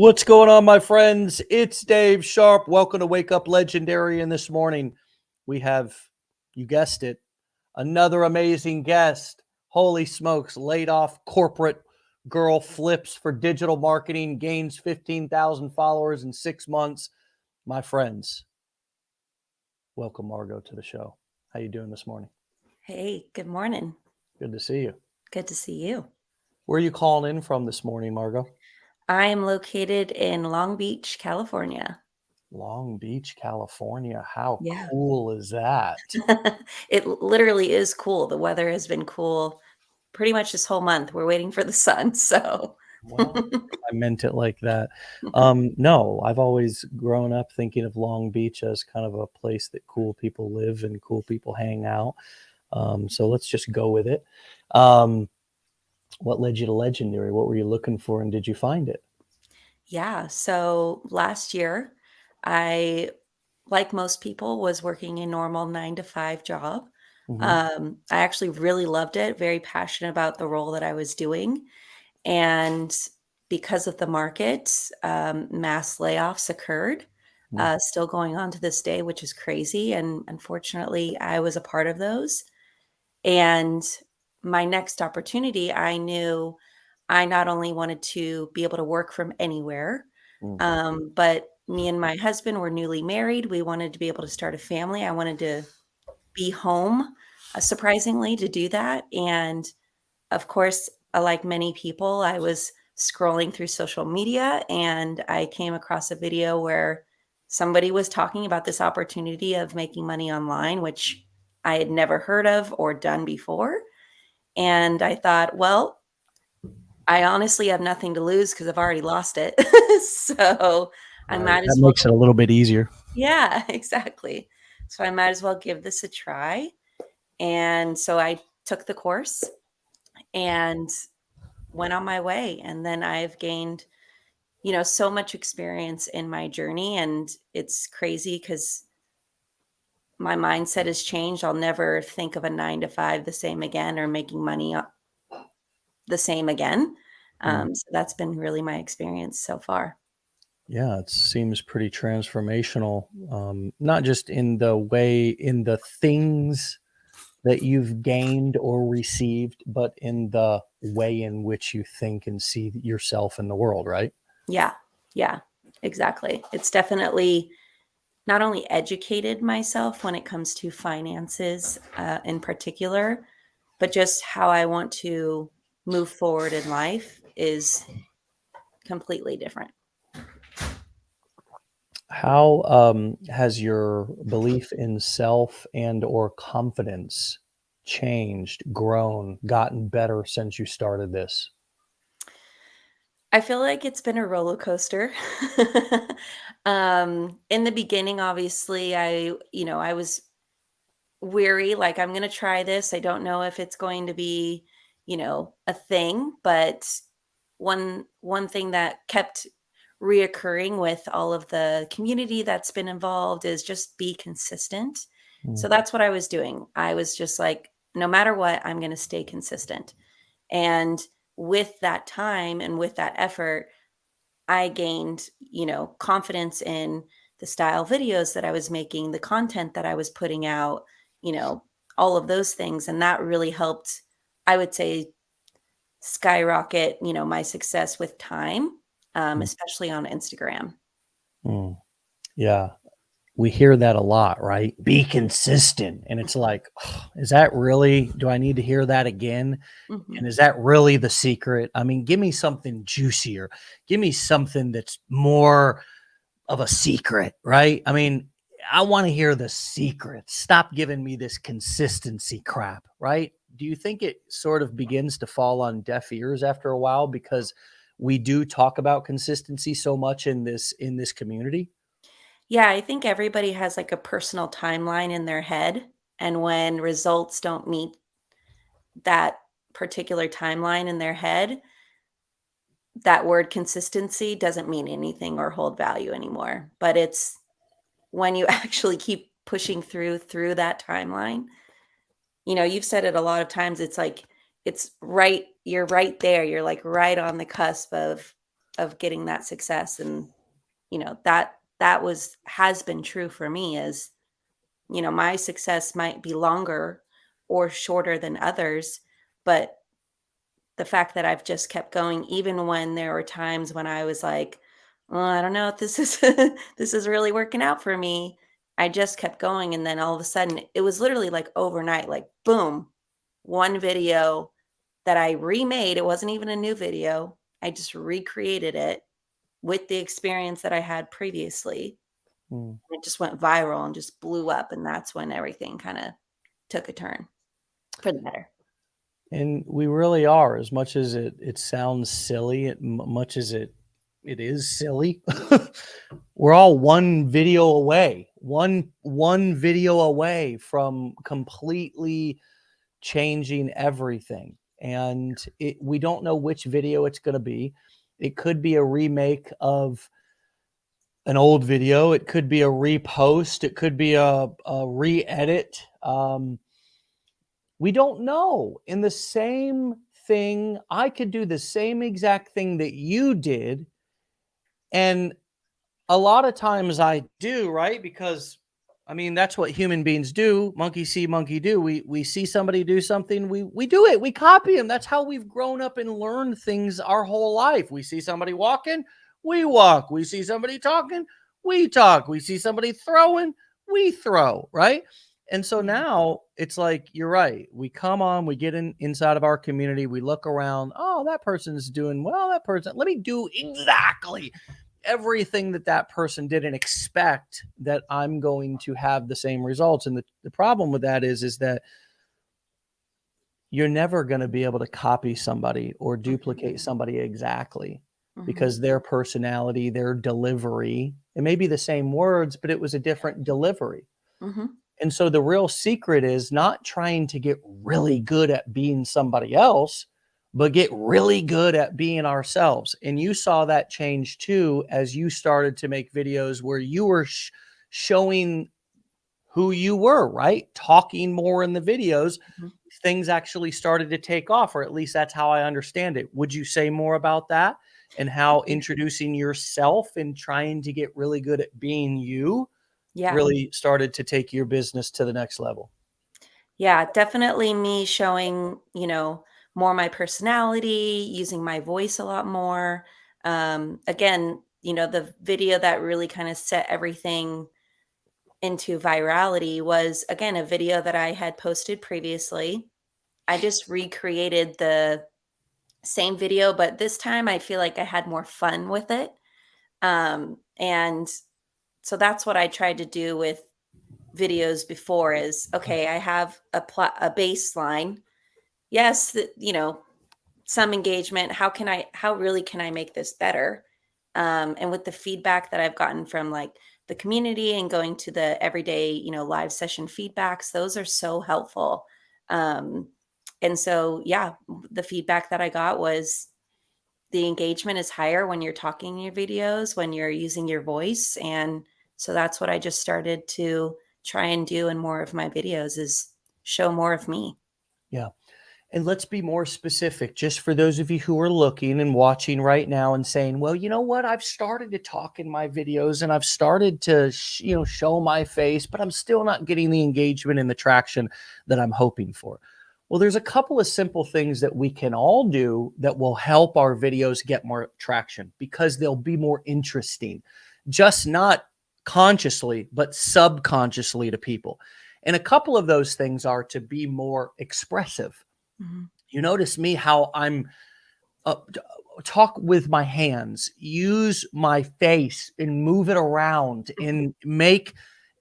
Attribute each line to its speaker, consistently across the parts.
Speaker 1: What's going on, my friends? It's Dave Sharpe. Welcome to Wake Up Legendary. And this morning we have, you guessed it, another amazing guest. Holy smokes, laid off corporate girl flips for digital marketing, gains 15,000 followers in 6 months. My friends, welcome Margot to the show. How you doing this morning?
Speaker 2: Hey, good morning.
Speaker 1: Good to see you.
Speaker 2: Good to see you.
Speaker 1: Where are you calling in from this morning, Margot?
Speaker 2: I am located in Long Beach, California.
Speaker 1: Long Beach, California. How
Speaker 2: Yeah.
Speaker 1: cool is that?
Speaker 2: It literally is cool. The weather has been cool pretty much this whole month. We're waiting for the sun, so
Speaker 1: Well, I meant it like that. No, I've always grown up thinking of Long Beach as kind of a place that cool people live and cool people hang out. So let's just go with it. Um, what led you to Legendary? What were you looking for, and did you find it?
Speaker 2: Yeah, so last year, I, like most people, was working a normal 9 to 5 job.
Speaker 1: Hmm.
Speaker 2: I actually really loved it, very passionate about the role that I was doing. And because of the market, mass layoffs occurred, still going on to this day, which is crazy. And unfortunately, I was a part of those. And my next opportunity, I knew I not only wanted to be able to work from anywhere, but me and my husband were newly married. We wanted to be able to start a family. I wanted to be home, surprisingly, to do that. And of course, like many people, I was scrolling through social media and I came across a video where somebody was talking about this opportunity of making money online, which I had never heard of or done before. And I thought, well, I honestly have nothing to lose because I've already lost it. So I
Speaker 1: Right.
Speaker 2: might
Speaker 1: That
Speaker 2: as well.
Speaker 1: makes it a little bit easier.
Speaker 2: Yeah, exactly. So I might as well give this a try. And so I took the course and went on my way. And then I've gained, so much experience in my journey. And it's crazy because my mindset has changed. I'll never think of a 9 to 5 the same again or making money the same again.
Speaker 1: Mm.
Speaker 2: So that's been really my experience so far.
Speaker 1: Yeah, it seems pretty transformational. Not just in the way, in the things that you've gained or received, but in the way in which you think and see yourself in the world, right?
Speaker 2: Yeah. Yeah, exactly. It's definitely not only educated myself when it comes to finances in particular, but just how I want to move forward in life is completely different.
Speaker 1: How has your belief in self and or confidence changed, grown, gotten better since you started this?
Speaker 2: I feel like it's been a roller coaster. In the beginning, obviously, I was weary, like, I'm going to try this. I don't know if it's going to be, a thing, but one thing that kept reoccurring with all of the community that's been involved is just be consistent. So
Speaker 1: Mm.
Speaker 2: that's what I was doing. I was just like, no matter what, I'm going to stay consistent. And with that time and with that effort, I gained, confidence in the style videos that I was making, the content that I was putting out, you know, all of those things. And that really helped, I would say, skyrocket, my success with time,
Speaker 1: Mm.
Speaker 2: especially on Instagram.
Speaker 1: Mm. Yeah, we hear that a lot, right? Be consistent. And it's like, is that really, do I need to hear that again?
Speaker 2: Mhm.
Speaker 1: And is that really the secret? I mean, give me something juicier. Give me something that's more of a secret, right? I mean, I want to hear the secret. Stop giving me this consistency crap, right? Do you think it sort of begins to fall on deaf ears after a while because we do talk about consistency so much in this community?
Speaker 2: Yeah, I think everybody has like a personal timeline in their head. And when results don't meet that particular timeline in their head, that word consistency doesn't mean anything or hold value anymore. But it's when you actually keep pushing through that timeline. You've said it a lot of times. It's like it's right, you're right there. You're like right on the cusp of of getting that success. And, has been true for me is, my success might be longer or shorter than others, but the fact that I've just kept going, even when there were times when I was like, well, I don't know if this is this is really working out for me. I just kept going. And then all of a sudden, it was literally like overnight, like boom, one video that I remade. It wasn't even a new video. I just recreated it with the experience that I had previously.
Speaker 1: Mm.
Speaker 2: It just went viral and just blew up. And that's when everything kind of took a turn for the better.
Speaker 1: And we really are, as much as it sounds silly, much as it is silly. We're all one video away, one video away from completely changing everything. And we don't know which video it's going to be. It could be a remake of an old video. It could be a repost. It could be a re-edit. We don't know. In the same thing, I could do the same exact thing that you did. And a lot of times I do, right? Because I mean, that's what human beings do. Monkey see, monkey do. We see somebody do something, we do it. We copy them. That's how we've grown up and learned things our whole life. We see somebody walking, we walk. We see somebody talking, we talk. We see somebody throwing, we throw, right? And so
Speaker 2: Yeah.
Speaker 1: now it's like, you're right. We come on, we get inside of our community, we look around. Oh, that person's doing well. That person, let me do exactly everything that that person did and expect that I'm going to have the same results. And the problem with that is that you're never going to be able to copy somebody or duplicate somebody exactly,
Speaker 2: Mhm.
Speaker 1: because their personality, their delivery, it may be the same words, but it was a different delivery.
Speaker 2: Mhm.
Speaker 1: And so the real secret is not trying to get really good at being somebody else, but get really good at being ourselves. And you saw that change too, as you started to make videos where you were showing who you were, right? Talking more in the videos,
Speaker 2: Mhm.
Speaker 1: things actually started to take off, or at least that's how I understand it. Would you say more about that and how
Speaker 2: Yeah.
Speaker 1: introducing yourself and trying to get really good at being you
Speaker 2: Yeah.
Speaker 1: really started to take your business to the next level?
Speaker 2: Yeah, definitely me showing, more my personality, using my voice a lot more. Again, the video that really kind of set everything into virality was, again, a video that I had posted previously. I just recreated the same video, but this time I feel like I had more fun with it. And so that's what I tried to do with videos before is, okay, I have a baseline. Yes, some engagement. How really can I make this better? And with the feedback that I've gotten from like the community and going to the everyday, live session feedbacks, those are so helpful. Um, and so, yeah, the feedback that I got was the engagement is higher when you're talking in your videos, when you're using your voice. And so that's what I just started to try and do in more of my videos is show more of me.
Speaker 1: Yeah. And let's be more specific, just for those of you who are looking and watching right now and saying, well, you know what? I've started to talk in my videos and I've started to, show my face, but I'm still not getting the engagement and the traction that I'm hoping for. Well, there's a couple of simple things that we can all do that will help our videos get more traction because they'll be more interesting, just not consciously, but subconsciously to people. And a couple of those things are to be more expressive.
Speaker 2: Mhm.
Speaker 1: You notice me how I'm talk with my hands, use my face and move it around and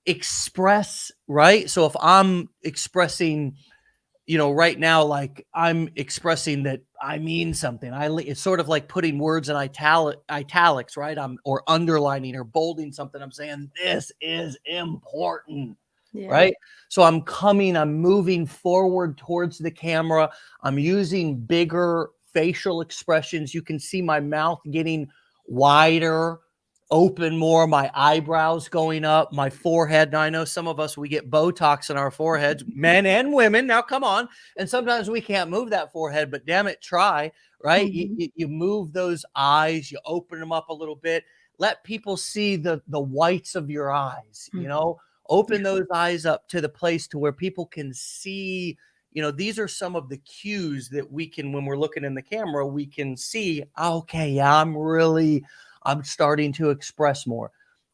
Speaker 1: express, right? So if I'm expressing, right now, like I'm expressing that I mean something. It's sort of like putting words in italics, right? Or underlining or bolding something. I'm saying this is important,
Speaker 2: Yeah.
Speaker 1: right? So I'm moving forward towards the camera. I'm using bigger facial expressions. You can see my mouth getting wider open more, my eyebrows going up, my forehead. Now I know some of us, we get Botox in our foreheads, men and women. Now come on. And sometimes we can't move that forehead, but damn it, try, right?
Speaker 2: Mhm.
Speaker 1: You move those eyes, you open them up a little bit, let people see the whites of your eyes,
Speaker 2: Mhm.
Speaker 1: open those eyes up to the place to where people can see. These are some of the cues that we can, when we're looking in the camera, we can see, okay, yeah, I'm starting to express more.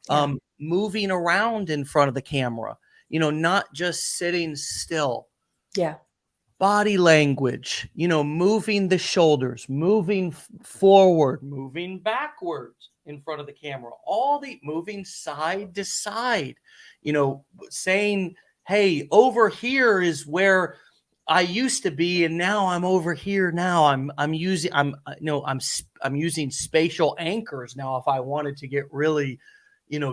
Speaker 2: Yeah.
Speaker 1: Moving around in front of the camera, not just sitting still.
Speaker 2: Yeah.
Speaker 1: Body language, moving the shoulders, moving forward, moving backwards in front of the camera, all the moving side to side, saying, hey, over here is where I used to be, and now I'm over here. Now I'm using I'm using spatial anchors now. If I wanted to get really,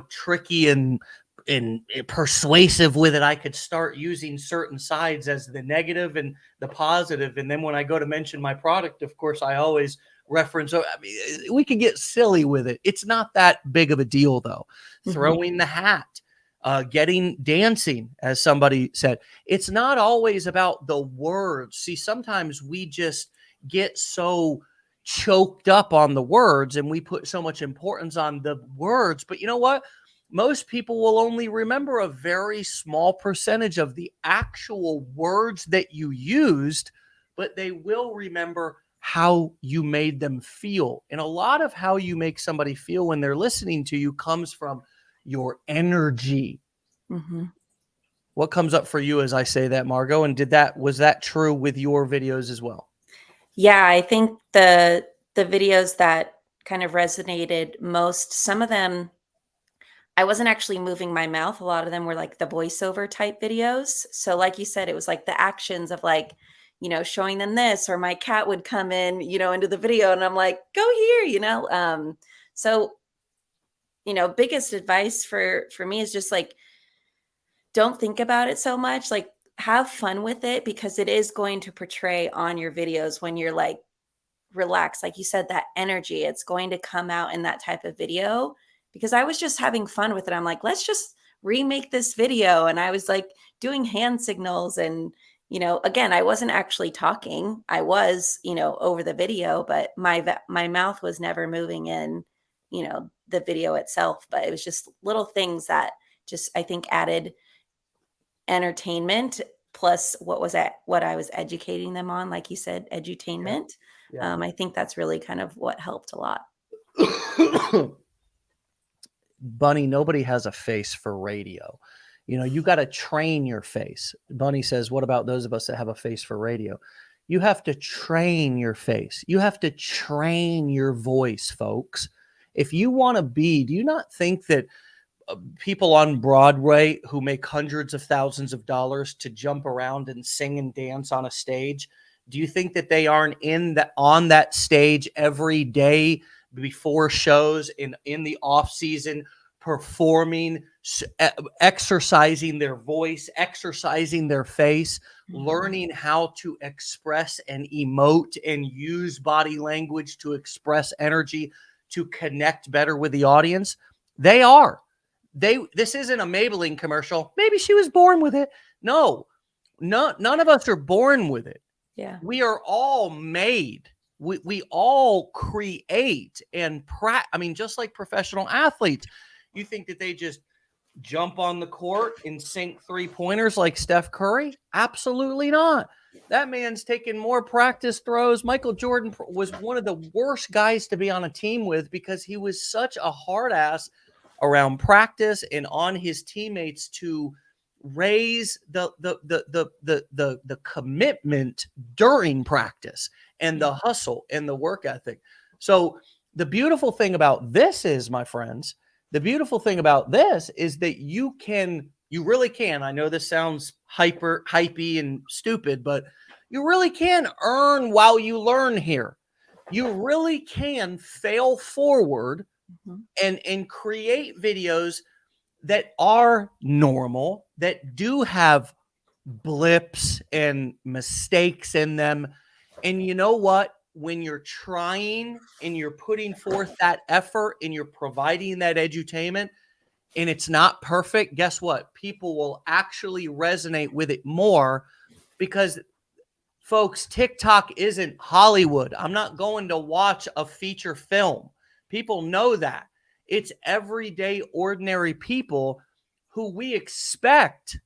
Speaker 1: tricky and persuasive with it, I could start using certain sides as the negative and the positive. And then when I go to mention my product, of course, I always reference. I mean, we can get silly with it. It's not that big of a deal, though.
Speaker 2: Mhm.
Speaker 1: Throwing the hat, getting dancing, as somebody said. It's not always about the words. See, sometimes we just get so choked up on the words and we put so much importance on the words. But you know what? Most people will only remember a very small percentage of the actual words that you used, but they will remember how you made them feel. And a lot of how you make somebody feel when they're listening to you comes from your energy.
Speaker 2: Mhm.
Speaker 1: What comes up for you as I say that, Margot? And was that true with your videos as well?
Speaker 2: Yeah, I think the videos that kind of resonated most, some of them I wasn't actually moving my mouth. A lot of them were like the voiceover type videos. So like you said, it was like the actions of like, showing them this, or my cat would come in, into the video and I'm like, go here. So, biggest advice for me is just like, don't think about it so much. Like, have fun with it, because it is going to portray on your videos when you're like relaxed. Like you said, that energy, it's going to come out in that type of video, because I was just having fun with it. I'm like, let's just remake this video. And I was like doing hand signals and, again, I wasn't actually talking. I was, over the video, but my mouth was never moving in, the video itself. But it was just little things that just, I think, added entertainment, plus what I was educating them on, like you said,
Speaker 1: Yeah.
Speaker 2: edutainment.
Speaker 1: Yeah.
Speaker 2: I think that's really kind of what helped a lot.
Speaker 1: Bunny, nobody has a face for radio. You got to train your face. Bunny says, what about those of us that have a face for radio? You have to train your face. You have to train your voice, folks. If you want to be, do you not think that people on Broadway who make hundreds of thousands of dollars to jump around and sing and dance on a stage, do you think that they aren't on that stage every day before shows in the off season, performing, exercising their voice, exercising their face, learning how to express and emote and use body language to express energy, to connect better with the audience? They are. This isn't a Maybelline commercial. Maybe she was born with it. No, none of us are born with it.
Speaker 2: Yeah.
Speaker 1: We are all made. We all create and I mean, just like professional athletes, you think that they just jump on the court and sink 3-pointers like Steph Curry? Absolutely not. That man's taking more practice throws. Michael Jordan was one of the worst guys to be on a team with because he was such a hard ass around practice and on his teammates to raise the commitment during practice and the hustle and the work ethic. So the beautiful thing about this is, my friends, the beautiful thing about this is that you really can. I know this sounds hypey and stupid, but you really can earn while you learn here. You really can fail forward
Speaker 2: Mhm.
Speaker 1: and create videos that are normal, that do have blips and mistakes in them. And you know what? when you're trying and you're putting forth that effort and you're providing that edutainment and it's not perfect, guess what? People will actually resonate with it more because, folks, TikTok isn't Hollywood. I'm not going to watch a feature film. People know that. It's everyday, ordinary people who we expect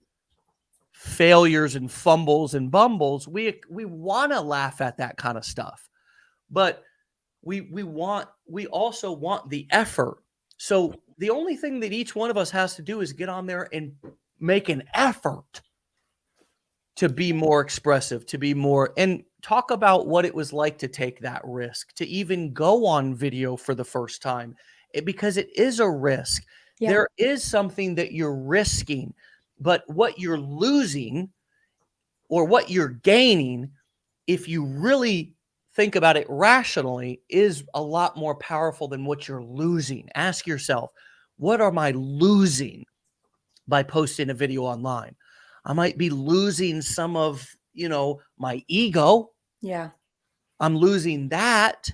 Speaker 1: failures and fumbles and bumbles. We want to laugh at that kind of stuff. But we also want the effort. So the only thing that each one of us has to do is get on there and make an effort to be more expressive, to be more, and talk about what it was like to take that risk, to even go on video for the first time, because it is a risk.
Speaker 2: Yeah.
Speaker 1: There is something that you're risking, but what you're losing or what you're gaining, if you really think about it rationally, is a lot more powerful than what you're losing. Ask yourself, what am I losing by posting a video online? I might be losing some of, my ego.
Speaker 2: Yeah.
Speaker 1: I'm losing that.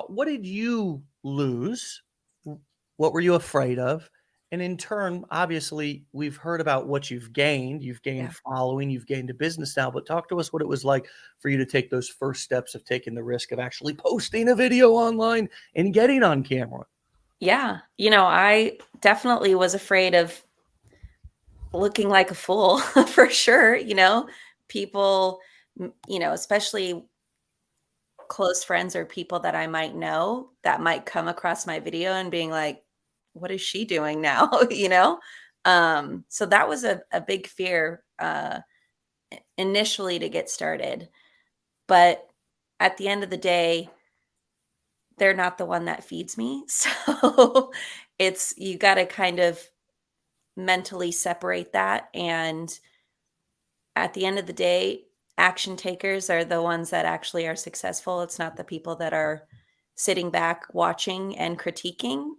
Speaker 1: What did you lose? What were you afraid of? And in turn, obviously, we've heard about what you've gained. You've gained following, you've gained a business now, but talk to us what it was like for you to take those first steps of taking the risk of actually posting a video online and getting on camera.
Speaker 2: Yeah. I definitely was afraid of looking like a fool for sure. People, especially close friends or people that I might know that might come across my video and being like, what is she doing now? So that was a big fear initially to get started. But at the end of the day, they're not the one that feeds me. So you got to kind of mentally separate that. And at the end of the day, action takers are the ones that actually are successful. It's not the people that are sitting back watching and critiquing.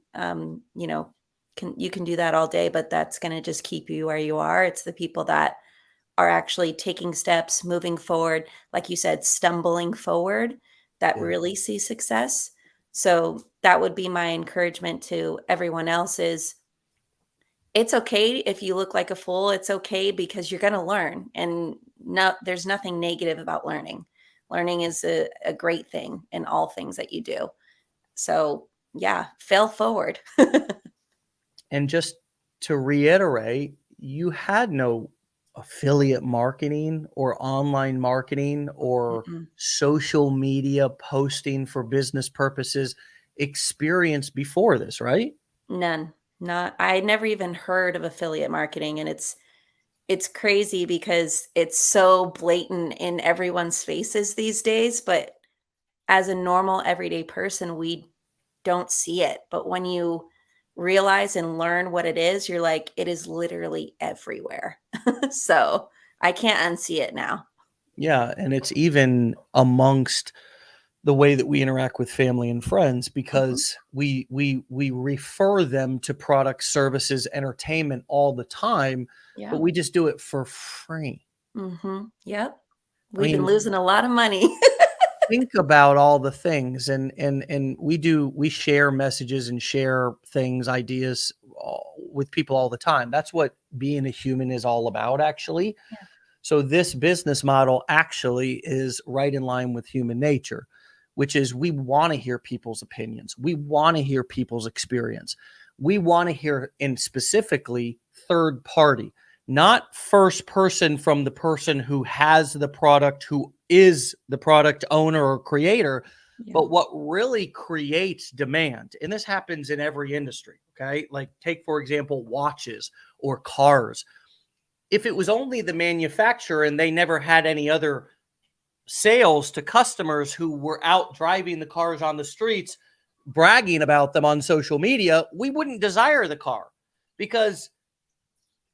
Speaker 2: You can do that all day, but that's going to just keep you where you are. It's the people that are actually taking steps, moving forward, like you said, stumbling forward, that really see success. So that would be my encouragement to everyone else is, it's okay if you look like a fool. It's okay because you're going to learn. And there's nothing negative about learning. Learning is a great thing in all things that you do. So yeah, fail forward.
Speaker 1: And just to reiterate, you had no affiliate marketing or online marketing or social media posting for business purposes experience before this, right?
Speaker 2: None. I never even heard of affiliate marketing, and it's crazy because it's so blatant in everyone's faces these days, but as a normal everyday person, we don't see it. But when you realize and learn what it is, you're like, it is literally everywhere. So I can't unsee it now.
Speaker 1: Yeah, and it's even amongst the way that we interact with family and friends because we refer them to products, services, entertainment all the time,
Speaker 2: Yeah.
Speaker 1: but we just do it for free.
Speaker 2: Yep.
Speaker 1: I
Speaker 2: We've been
Speaker 1: mean,
Speaker 2: losing a lot of money.
Speaker 1: think about all the things and we share messages and share things, ideas with people all the time. That's what being a human is all about, actually.
Speaker 2: Yeah.
Speaker 1: So this business model actually is right in line with human nature, which is we want to hear people's opinions. We want to hear people's experience. We want to hear, and specifically third party, not first person from the person who has the product, who is the product owner or creator, but what really creates demand. And this happens in every industry, okay? Like take, for example, watches or cars. If it was only the manufacturer and they never had any other sales to customers who were out driving the cars on the streets, bragging about them on social media, we wouldn't desire the car because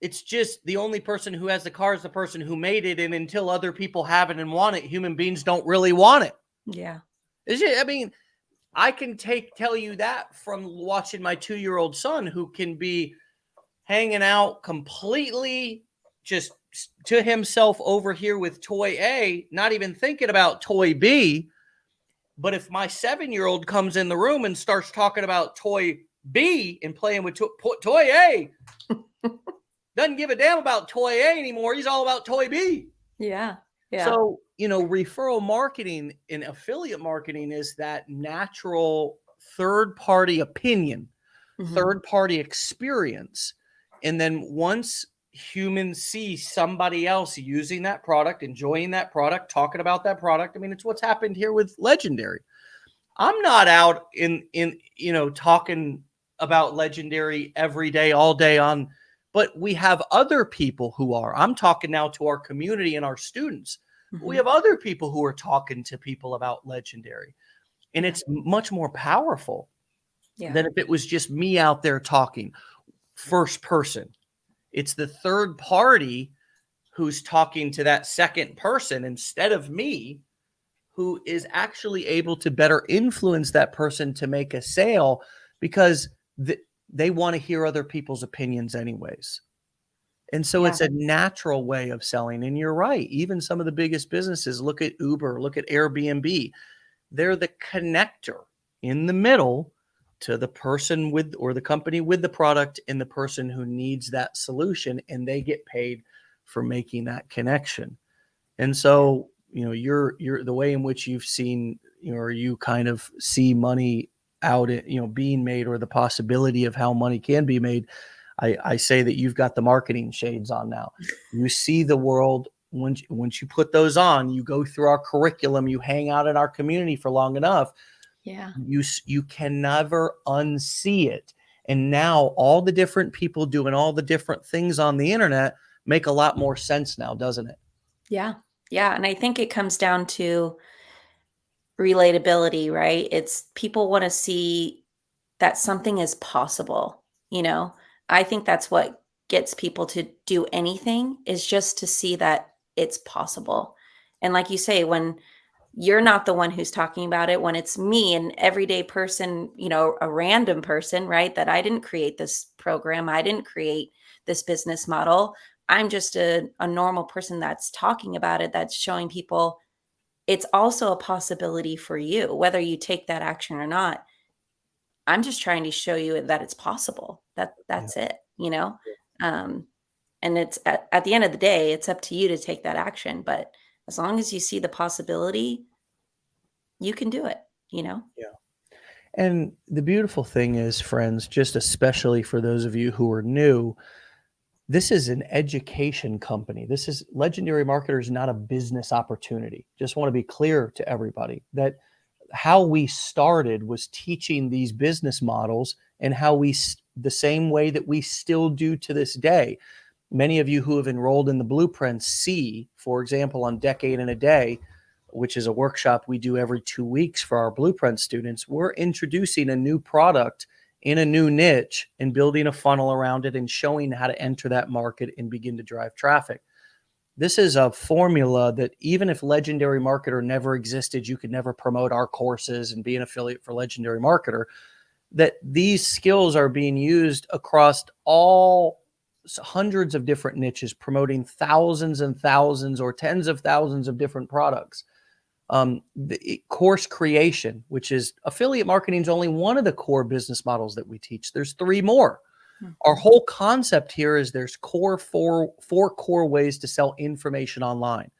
Speaker 1: it's just the only person who has the car is the person who made it. And until other people have it and want it, human beings don't really want it.
Speaker 2: Yeah.
Speaker 1: I mean, I can tell you that from watching my 2-year-old son, who can be hanging out completely just to himself over here with toy A, not even thinking about toy B. But if my 7-year-old comes in the room and starts talking about toy B and playing with toy A, doesn't give a damn about toy A anymore. He's all about toy B.
Speaker 2: Yeah. Yeah.
Speaker 1: So, referral marketing and affiliate marketing is that natural third-party opinion, third-party experience. And then once humans see somebody else using that product, enjoying that product, talking about that product, I mean, it's what's happened here with Legendary. I'm not out in talking about Legendary every day, all day on, but we have other people who are. I'm talking now to our community and our students. We have other people who are talking to people about Legendary, and it's much more powerful than if it was just me out there talking first person. It's the third party who's talking to that second person instead of me, who is actually able to better influence that person to make a sale because they want to hear other people's opinions anyways. And so it's a natural way of selling. And you're right. Even some of the biggest businesses, look at Uber, look at Airbnb. They're the connector in the middle to the person with, or the company with the product, and the person who needs that solution, and they get paid for making that connection. And so, you're the way in which you've seen, or you kind of see money out, being made, or the possibility of how money can be made. I say that you've got the marketing shades on now. You see the world. Once you put those on, you go through our curriculum, you hang out in our community for long enough.
Speaker 2: Yeah.
Speaker 1: You can never unsee it. And now all the different people doing all the different things on the internet make a lot more sense now, doesn't it?
Speaker 2: Yeah. Yeah. And I think it comes down to relatability, right? It's people want to see that something is possible, you know? I think that's what gets people to do anything, is just to see that it's possible. And like you say, when you're not the one who's talking about it, when it's me, an everyday person, a random person, right? That I didn't create this program, I didn't create this business model. I'm just a normal person that's talking about it, that's showing people it's also a possibility for you, whether you take that action or not. I'm just trying to show you that it's possible. That's it, Um, and it's at the end of the day, it's up to you to take that action. But as long as you see the possibility, you can do it,
Speaker 1: Yeah. And the beautiful thing is, friends, just especially for those of you who are new, this is an education company. This is Legendary Marketers, not a business opportunity. Just want to be clear to everybody that how we started was teaching these business models, and how the same way that we still do to this day. Many of you who have enrolled in the blueprints see, for example, on Decade in a Day, which is a workshop we do every 2 weeks for our blueprint students, we're introducing a new product in a new niche and building a funnel around it and showing how to enter that market and begin to drive traffic. This is a formula that even if Legendary Marketer never existed, you could never promote our courses and be an affiliate for Legendary Marketer, that these skills are being used across all hundreds of different niches, promoting thousands and thousands or tens of thousands of different products. The course creation, which is affiliate marketing, is only one of the core business models that we teach. There's 3 more. Our whole concept here is there's four core ways to sell information online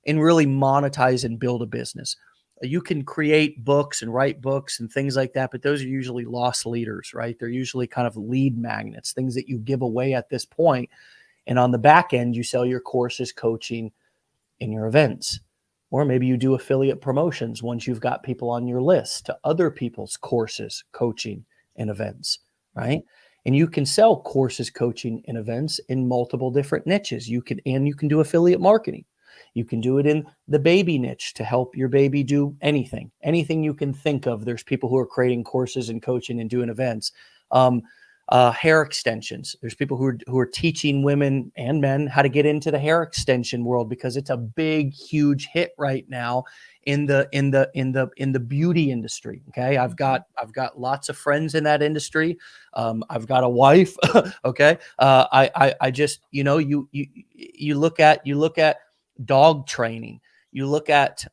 Speaker 1: and really monetize and build a business. You can create books and write books and things like that, but those are usually loss leaders, right? They're usually kind of lead magnets, things that you give away at this point. And on the back end, you sell your courses, coaching, and your events. Or maybe you do affiliate promotions once you've got people on your list to other people's courses, coaching, and events, right? And you can sell courses, coaching, and events in multiple different niches. You can do affiliate marketing. You can do it in the baby niche to help your baby do anything you can think of. There's people who are creating courses and coaching and doing events. Hair extensions. There's people who are teaching women and men how to get into the hair extension world, because it's a big, huge hit right now in the beauty industry. Okay. I've got lots of friends in that industry. I've got a wife. Okay. I just, you look at dog training, you look at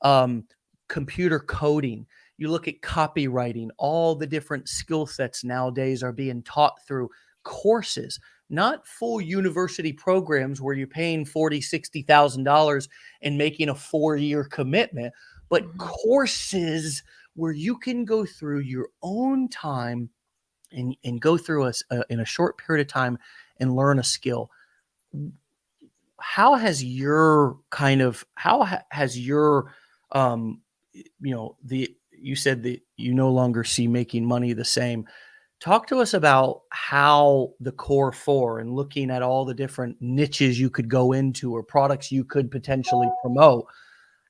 Speaker 1: computer coding, You look at copywriting, all the different skill sets nowadays are being taught through courses, not full university programs where you're paying $40,000, $60,000 and making a 4-year commitment, but
Speaker 2: Mhm.
Speaker 1: courses where you can go through your own time and go through in a short period of time and learn a skill. How has your um you said that you no longer see making money the same. Talk to us about how the core four and looking at all the different niches you could go into or products you could potentially promote.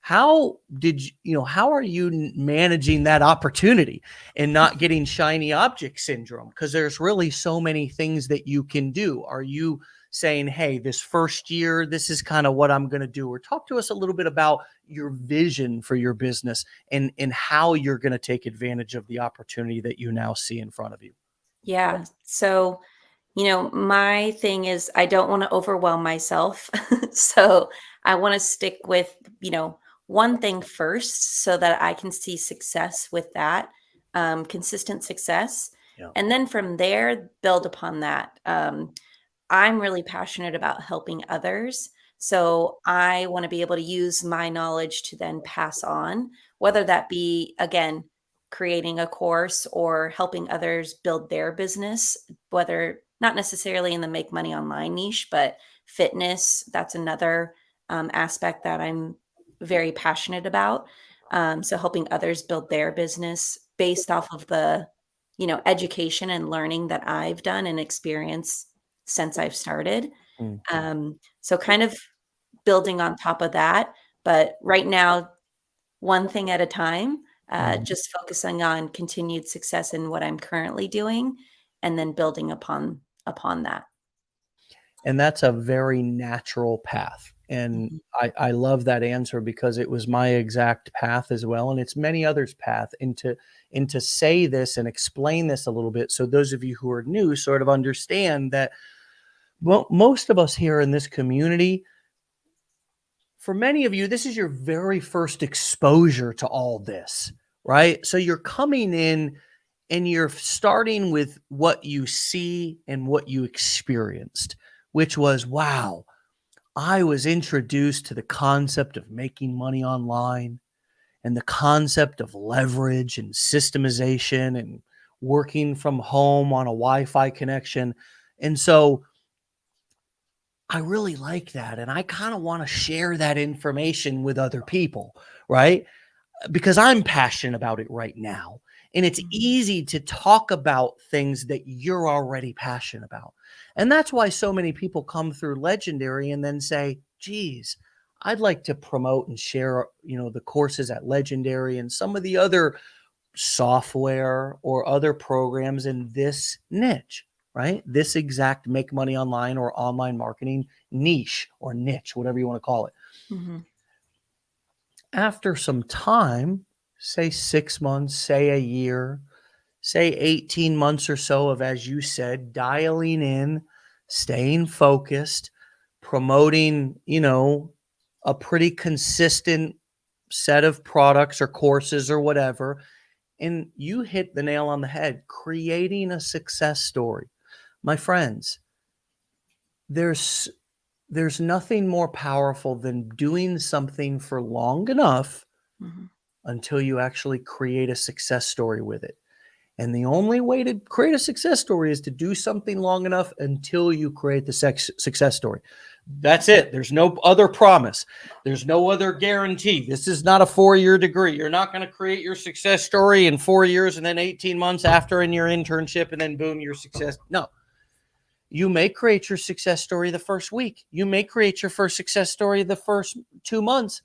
Speaker 1: How did how are you managing that opportunity and not getting shiny object syndrome? Because there's really so many things that you can do. Are you saying, hey, this first year, this is kind of what I'm going to do? Or talk to us a little bit about your vision for your business and how you're going to take advantage of the opportunity that you now see in front of you.
Speaker 2: Yeah. So, my thing is I don't want to overwhelm myself. So I want to stick with, one thing first so that I can see success with that, consistent success.
Speaker 1: Yeah.
Speaker 2: And then from there, build upon that. I'm really passionate about helping others. So I want to be able to use my knowledge to then pass on, whether that be, again, creating a course or helping others build their business, whether not necessarily in the make money online niche, but fitness. That's another aspect that I'm very passionate about. So helping others build their business based off of the, education and learning that I've done and experience since I've started.
Speaker 1: Mhm.
Speaker 2: So kind of building on top of that, but right now, one thing at a time,
Speaker 1: Mhm.
Speaker 2: just focusing on continued success in what I'm currently doing, and then building upon that.
Speaker 1: And that's a very natural path. And
Speaker 2: Mhm,
Speaker 1: I love that answer because it was my exact path as well. And it's many others' path. And to say this and explain this a little bit so those of you who are new sort of understand that most of us here in this community, for many of you, this is your very first exposure to all this, right? So you're coming in and you're starting with what you see and what you experienced, which was, wow, I was introduced to the concept of making money online and the concept of leverage and systemization and working from home on a Wi-Fi connection. And so I really like that. And I kind of want to share that information with other people, right? Because I'm passionate about it right now. And it's
Speaker 2: mhm,
Speaker 1: easy to talk about things that you're already passionate about. And that's why so many people come through Legendary and then say, geez, I'd like to promote and share, the courses at Legendary and some of the other software or other programs in this niche, right? This exact make money online or online marketing niche or niche, whatever you want to call it.
Speaker 2: mhm,
Speaker 1: After some time, say 6 months, say a year, say 18 months or so of, as you said, dialing in, staying focused, promoting, a pretty consistent set of products or courses or whatever. And you hit the nail on the head, creating a success story. My friends, there's there's nothing more powerful than doing something for long enough
Speaker 2: mhm,
Speaker 1: until you actually create a success story with it. And the only way to create a success story is to do something long enough until you create the success story. That's it. There's no other promise. There's no other guarantee. This is not a 4-year degree. You're not going to create your success story in 4 years and then 18 months after in your internship and then boom, your success. No, you may create your success story the first week. You may create your first success story the first 2 months.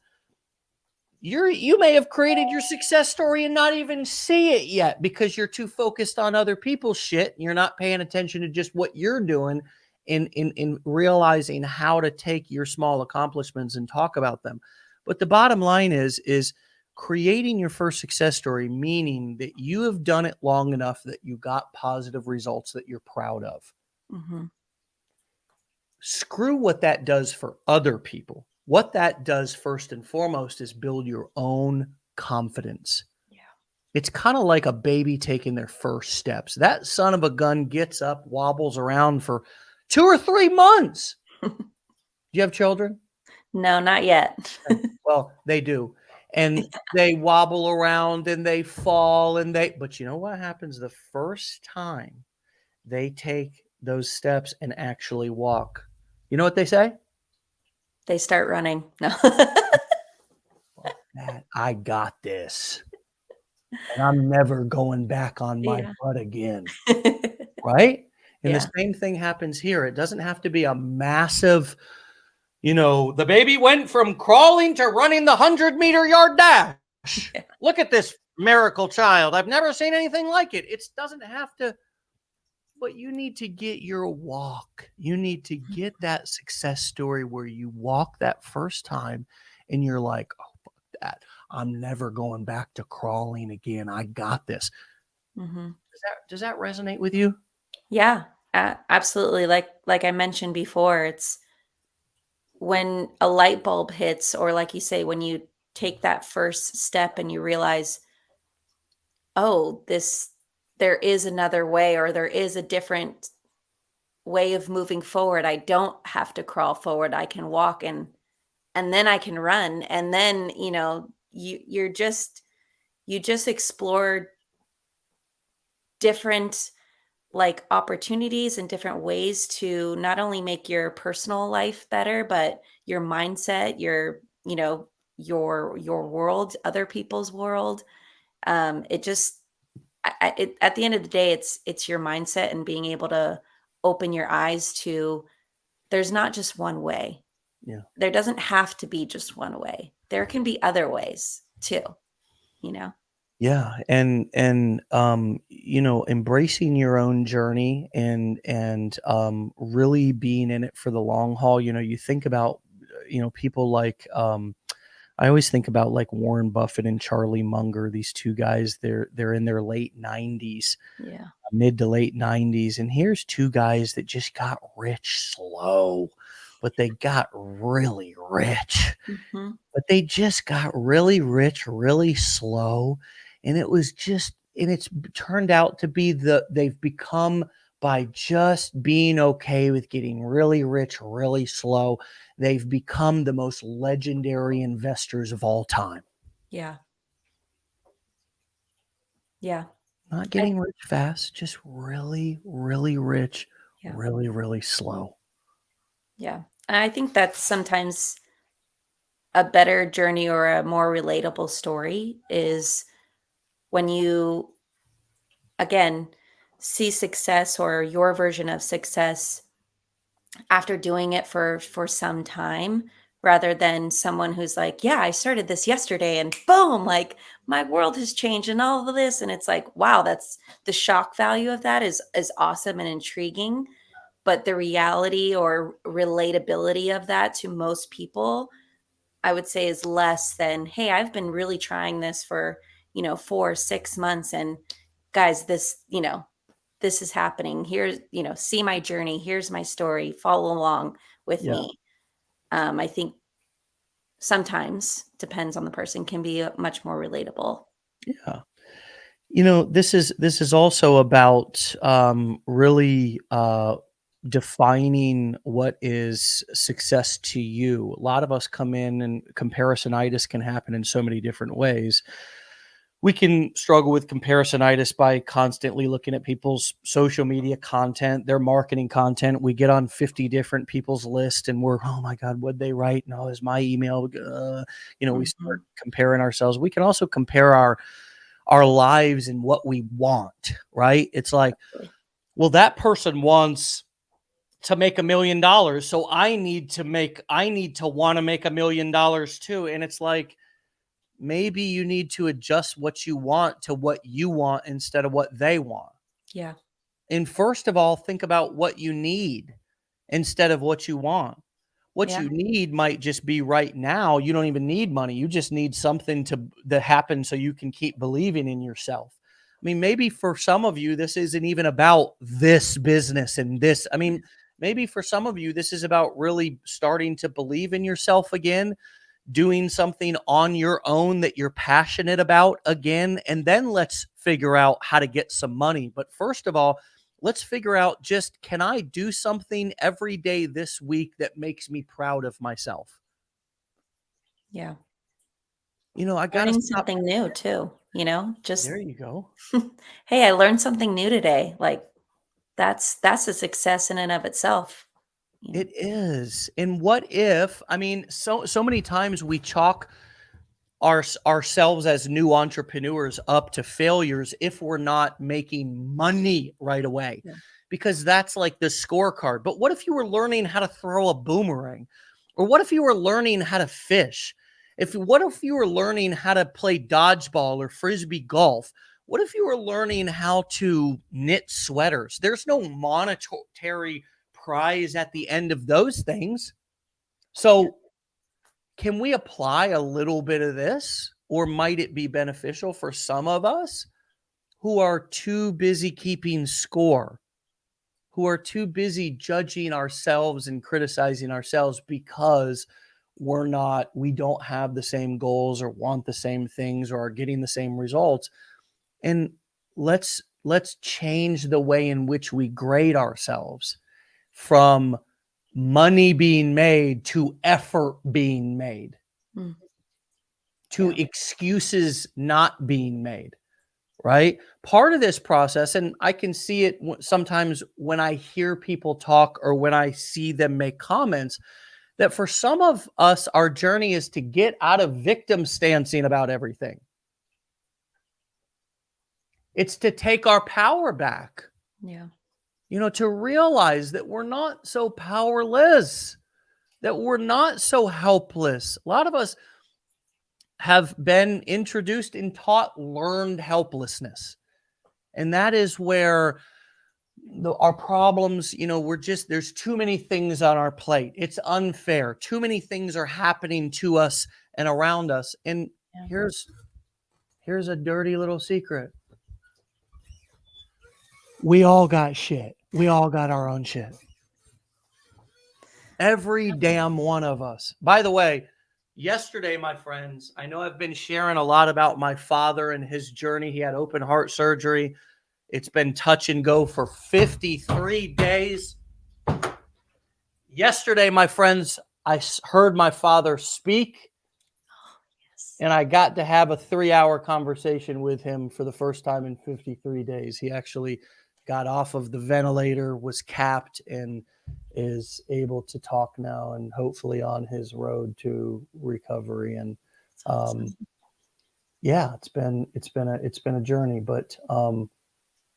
Speaker 1: You may have created your success story and not even see it yet because you're too focused on other people's shit and you're not paying attention to just what you're doing in realizing how to take your small accomplishments and talk about them. But the bottom line is creating your first success story, meaning that you have done it long enough that you got positive results that you're proud of.
Speaker 2: mhm.
Speaker 1: Screw what that does for other people. What that does first and foremost is build your own confidence.
Speaker 2: Yeah.
Speaker 1: It's kind of like a baby taking their first steps. That son of a gun gets up, wobbles around for 2 or 3 months. Do you have children?
Speaker 2: No, not yet.
Speaker 1: Well, they do. And they wobble around and they fall but you know what happens the first time they take those steps and actually walk? You know what they say?
Speaker 2: They start running. No.
Speaker 1: That I got this. And I'm never going back on my
Speaker 2: Yeah.
Speaker 1: butt again. Right? And the
Speaker 2: Yeah.
Speaker 1: same thing happens here. It doesn't have to be a massive, the baby went from crawling to running the 100-meter yard dash.
Speaker 2: Yeah.
Speaker 1: Look at this miracle child. I've never seen anything like it. It doesn't have to, but you need to get your walk. You need to get that success story where you walk that first time and you're like, oh, fuck that. I'm never going back to crawling again. I got this.
Speaker 2: Mm-hmm.
Speaker 1: Does that resonate with you?
Speaker 2: Yeah, absolutely. Like I mentioned before, it's when a light bulb hits, or like you say, when you take that first step and you realize, oh, there is another way, or there is a different way of moving forward. I don't have to crawl forward. I can walk, and then I can run. And then, you just explore different like opportunities and different ways to not only make your personal life better, but your mindset, your world, other people's world. It just at the end of the day, it's your mindset and being able to open your eyes to there's not just one way.
Speaker 1: Yeah.
Speaker 2: There doesn't have to be just one way. There can be other ways too, you know?
Speaker 1: Yeah, embracing your own journey and really being in it for the long haul. You think about people like I always think about like Warren Buffett and Charlie Munger, these two guys. They're in their late 90s,
Speaker 2: Yeah.
Speaker 1: mid to late 90s, and here's two guys that just got rich slow, but they got really rich.
Speaker 2: Mhm.
Speaker 1: But they just got really rich really slow, and it's turned out to be they've become, by just being okay with getting really rich really slow, they've become the most legendary investors of all time.
Speaker 2: Yeah. Yeah.
Speaker 1: Not
Speaker 2: I
Speaker 1: getting rich fast, just really, really rich,
Speaker 2: yeah.
Speaker 1: really, really slow.
Speaker 2: Yeah. I think that's sometimes a better journey or a more relatable story is when you, again, see success or your version of success after doing it for some time rather than someone who's like, yeah, I started this yesterday and boom, like my world has changed and all of this. And it's like, wow, that's the shock value of that is awesome and intriguing. But the reality or relatability of that to most people, I would say, is less than, hey, I've been really trying this for, 4 or 6 months. And guys, this is happening. Here's, see my journey. Here's my story. Follow along with
Speaker 1: Yeah.
Speaker 2: me. I think sometimes, depends on the person, can be much more relatable.
Speaker 1: Yeah. This is also about really defining what is success to you. A lot of us come in, and comparisonitis can happen in so many different ways. We can struggle with comparisonitis by constantly looking at people's social media content, their marketing content. We get on 50 different people's list and we're, oh my God, what'd they write? No, is my email. We start
Speaker 2: Mhm.
Speaker 1: comparing ourselves. We can also compare our lives and what we want, right? It's like, well, that person wants to make $1 million. So I need to want to make $1 million too. And it's like, maybe you need to adjust what you want to what you want instead of what they want.
Speaker 2: Yeah.
Speaker 1: And first of all, think about what you need instead of what you want. What
Speaker 2: Yeah.
Speaker 1: you need might just be right now. You don't even need money. You just need something that happen so you can keep believing in yourself. I mean, maybe for some of you, this isn't even about this business and this. I mean, maybe for some of you, this is about really starting to believe in yourself again. doing something on your own that you're passionate about again, and then let's figure out how to get some money. But first of all, let's figure out, just, can I do something every day this week that makes me proud of myself?
Speaker 2: Yeah.
Speaker 1: I got to
Speaker 2: Learning
Speaker 1: stop.
Speaker 2: something new too,
Speaker 1: There
Speaker 2: just,
Speaker 1: you go.
Speaker 2: hey, I learned something new today. Like that's a success in and of itself, you know.
Speaker 1: It is. And what if, I mean, so many times we chalk ourselves as new entrepreneurs up to failures if we're not making money right away,
Speaker 2: Yeah.
Speaker 1: because that's like the scorecard. But what if you were learning how to throw a boomerang? Or what if you were learning how to fish? What if you were learning how to play dodgeball or frisbee golf? What if you were learning how to knit sweaters? There's no monetary prize at the end of those things.
Speaker 2: Yeah.
Speaker 1: So can we apply a little bit of this? Or might it be beneficial for some of us who are too busy keeping score, who are too busy judging ourselves and criticizing ourselves because we don't have the same goals or want the same things or are getting the same results? And let's change the way in which we grade ourselves, from money being made to effort being made,
Speaker 2: Mm,
Speaker 1: to
Speaker 2: yeah.
Speaker 1: excuses not being made, right? Part of this process, and I can see it sometimes when I hear people talk or when I see them make comments, that for some of us, our journey is to get out of victim stancing about everything. It's to take our power back,
Speaker 2: Yeah.
Speaker 1: to realize that we're not so powerless, that we're not so helpless. A lot of us have been introduced and taught learned helplessness. And that is where our problems, there's too many things on our plate. It's unfair. Too many things are happening to us and around us. And
Speaker 2: Yeah.
Speaker 1: here's a dirty little secret. We all got shit. We all got our own shit. Every damn one of us. By the way, yesterday, my friends, I know I've been sharing a lot about my father and his journey. He had open heart surgery. It's been touch and go for 53 days. Yesterday, my friends, I heard my father speak,
Speaker 2: Yes.
Speaker 1: and I got to have a 3-hour conversation with him for the first time in 53 days. He actually got off of the ventilator, was capped, and is able to talk now, and hopefully on his road to recovery. And
Speaker 2: That's awesome.
Speaker 1: yeah, it's been a journey. But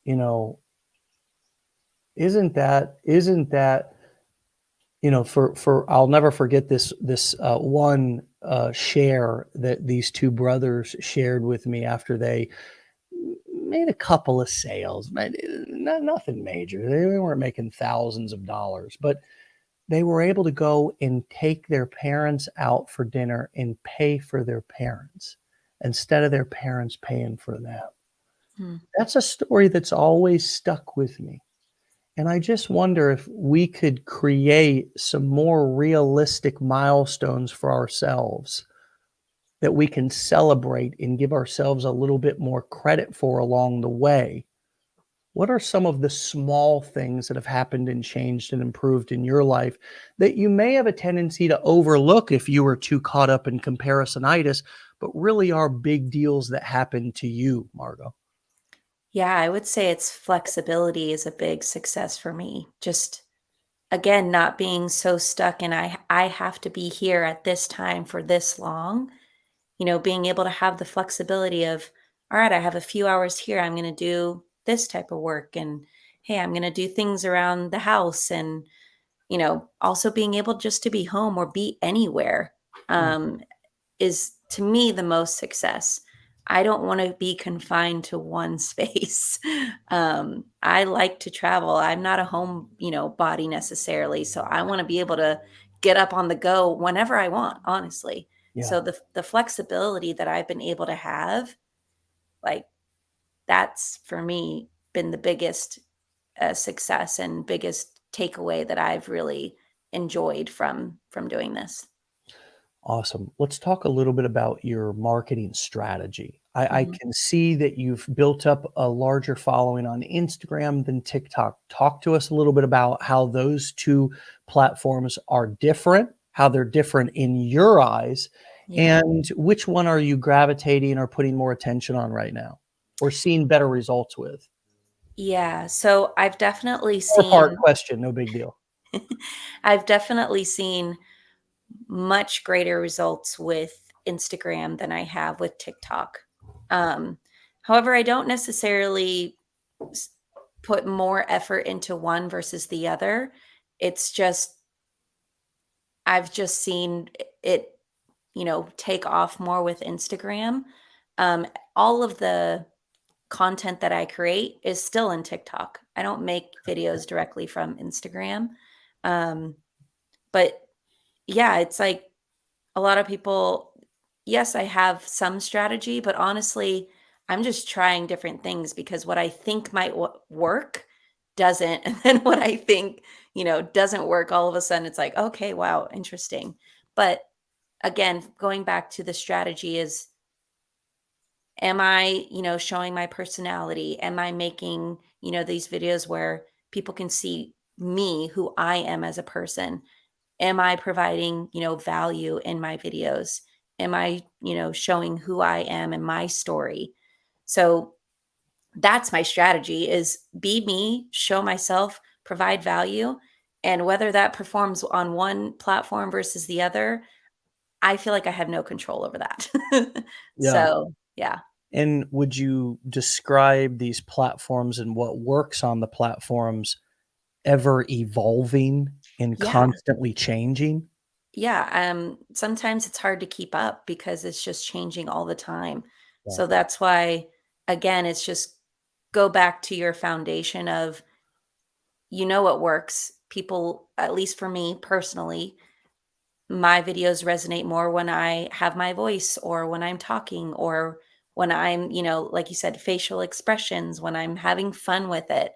Speaker 1: you know, isn't that for I'll never forget this one share that these two brothers shared with me after they made a couple of sales, nothing major. They weren't making thousands of dollars, but they were able to go and take their parents out for dinner and pay for their parents instead of their parents paying for them.
Speaker 2: Mm.
Speaker 1: That's a story that's always stuck with me. And I just wonder if we could create some more realistic milestones for ourselves that we can celebrate and give ourselves a little bit more credit for along the way. What are some of the small things that have happened and changed and improved in your life that you may have a tendency to overlook if you were too caught up in comparisonitis, but really are big deals that happen to you, Margot?
Speaker 2: Yeah, I would say it's flexibility is a big success for me. Just again, not being so stuck and I have to be here at this time for this long. Being able to have the flexibility of, all right, I have a few hours here. I'm going to do this type of work. And hey, I'm going to do things around the house. And, also being able just to be home or be anywhere
Speaker 1: Mm,
Speaker 2: um, is to me the most success. I don't want to be confined to one space. I like to travel. I'm not a home, body necessarily. So I want to be able to get up on the go whenever I want, honestly.
Speaker 1: yeah.
Speaker 2: So the flexibility that I've been able to have, like that's for me been the biggest success and biggest takeaway that I've really enjoyed from doing this.
Speaker 1: Awesome. Let's talk a little bit about your marketing strategy. I
Speaker 2: Mhm.
Speaker 1: can see that you've built up a larger following on Instagram than TikTok. Talk to us a little bit about how those two platforms are different, how they're different in your eyes,
Speaker 2: Yeah.
Speaker 1: and which one are you gravitating or putting more attention on right now or seeing better results with?
Speaker 2: Yeah, so I've definitely
Speaker 1: Four-part
Speaker 2: seen
Speaker 1: question, no big deal.
Speaker 2: I've definitely seen much greater results with Instagram than I have with TikTok. Um, However, I don't necessarily s- put more effort into one versus the other. It's just I've just seen it, take off more with Instagram. Um, all of the content that I create is still in TikTok. I don't make videos directly from Instagram. Um, but yeah, it's like a lot of people, yes, I have some strategy, but honestly, I'm just trying different things because what I think might work doesn't. And then what I think, doesn't work, all of a sudden it's like, okay, wow, interesting. But again, going back to the strategy is, am I, showing my personality? Am I making, these videos where people can see me, who I am as a person? Am I providing, value in my videos? Am I, showing who I am and my story? So that's my strategy is be me, show myself, provide value. And whether that performs on one platform versus the other, I feel like I have no control over that.
Speaker 1: Yeah.
Speaker 2: So, yeah.
Speaker 1: And would you describe these platforms and what works on the platforms ever evolving and
Speaker 2: Yeah.
Speaker 1: constantly changing?
Speaker 2: Yeah, sometimes it's hard to keep up because it's just changing all the time.
Speaker 1: Yeah.
Speaker 2: So that's why, again, it's just go back to your foundation of, what works. People, at least for me personally, my videos resonate more when I have my voice or when I'm talking or when I'm, like you said, facial expressions, when I'm having fun with it.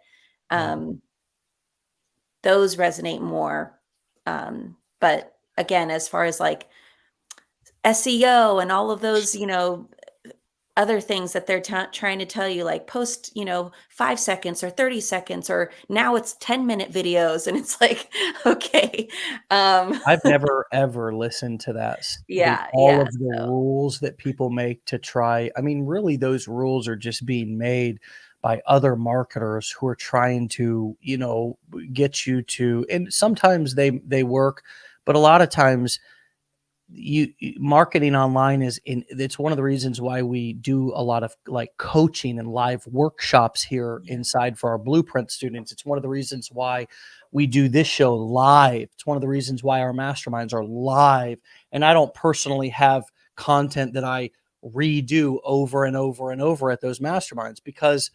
Speaker 1: Yeah.
Speaker 2: Um, those resonate more. But again, as far as like SEO and all of those, other things that they're trying to tell you, like post, 5 seconds or 30 seconds, or now it's 10-minute videos. And it's like, okay.
Speaker 1: I've never ever listened to that the
Speaker 2: Yeah,
Speaker 1: all
Speaker 2: yeah.
Speaker 1: of the
Speaker 2: So,
Speaker 1: rules that people make to try. I mean, really those rules are just being made by other marketers who are trying to, get you to, and sometimes they work, but a lot of times marketing online is in it's one of the reasons why we do a lot of like coaching and live workshops here
Speaker 2: yeah,
Speaker 1: inside for our blueprint students. It's one of the reasons why we do this show live. It's one of the reasons why our masterminds are live, and I don't personally have content that I redo over and over and over at those masterminds because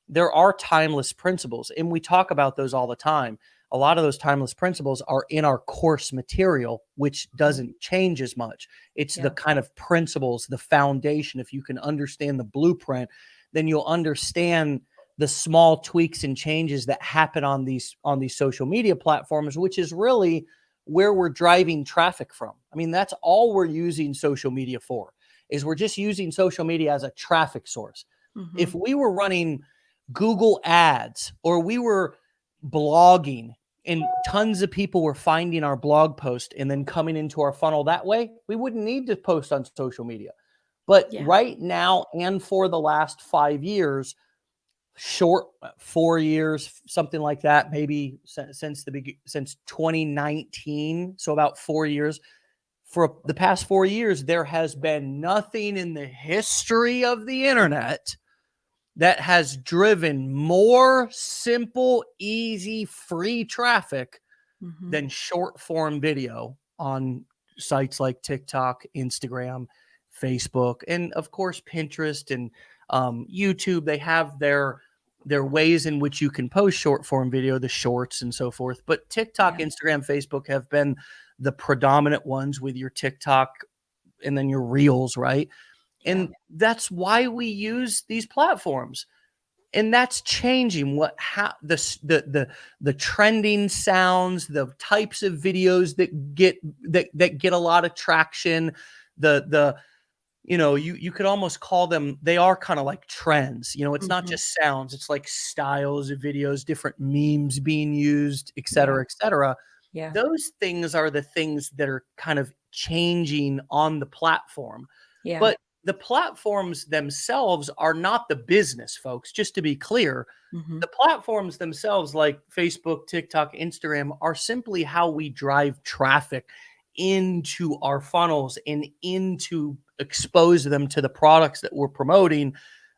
Speaker 1: there are timeless principles, and we talk about those all the time. A lot of those timeless principles are in our course material, which
Speaker 2: mhm,
Speaker 1: doesn't change as much. It's the
Speaker 2: yeah,
Speaker 1: kind of principles, the foundation. If you can understand the blueprint, then you'll understand the small tweaks and changes that happen on these social media platforms, which is really where we're driving traffic from. I mean, that's all we're using social media for, is we're just using social media as a traffic source.
Speaker 2: mhm,
Speaker 1: If we were running Google ads or we were blogging and tons of people were finding our blog post and then coming into our funnel that way, we wouldn't need to post on social media. But
Speaker 2: yeah,
Speaker 1: right now and for the last 5 years, short 4 years, something like that, maybe since 2019, so about 4 years. For the past 4 years, there has been nothing in the history of the internet that has driven more simple, easy, free traffic
Speaker 2: mhm,
Speaker 1: than short form video on sites like TikTok, Instagram, Facebook, and of course Pinterest and YouTube. They have their ways in which you can post short form video, the shorts and so forth. But TikTok,
Speaker 2: yeah,
Speaker 1: Instagram, Facebook have been the predominant ones with your TikTok and then your reels, right?
Speaker 2: yeah,
Speaker 1: And that's why we use these platforms. and that's changing how the trending sounds, the types of videos that get a lot of traction, the you could almost call them, they are kind of like trends. It's not
Speaker 2: Mhm.
Speaker 1: just sounds, it's like styles of videos, different memes being used, et
Speaker 2: Yeah.
Speaker 1: cetera, et cetera.
Speaker 2: Yeah.
Speaker 1: Those things are the things that are kind of changing on the platform.
Speaker 2: Yeah.
Speaker 1: But the platforms themselves are not the business, folks, just to be clear.
Speaker 2: Mhm.
Speaker 1: The platforms themselves, like Facebook, TikTok, Instagram, are simply how we drive traffic into our funnels and into expose them to the products that we're promoting,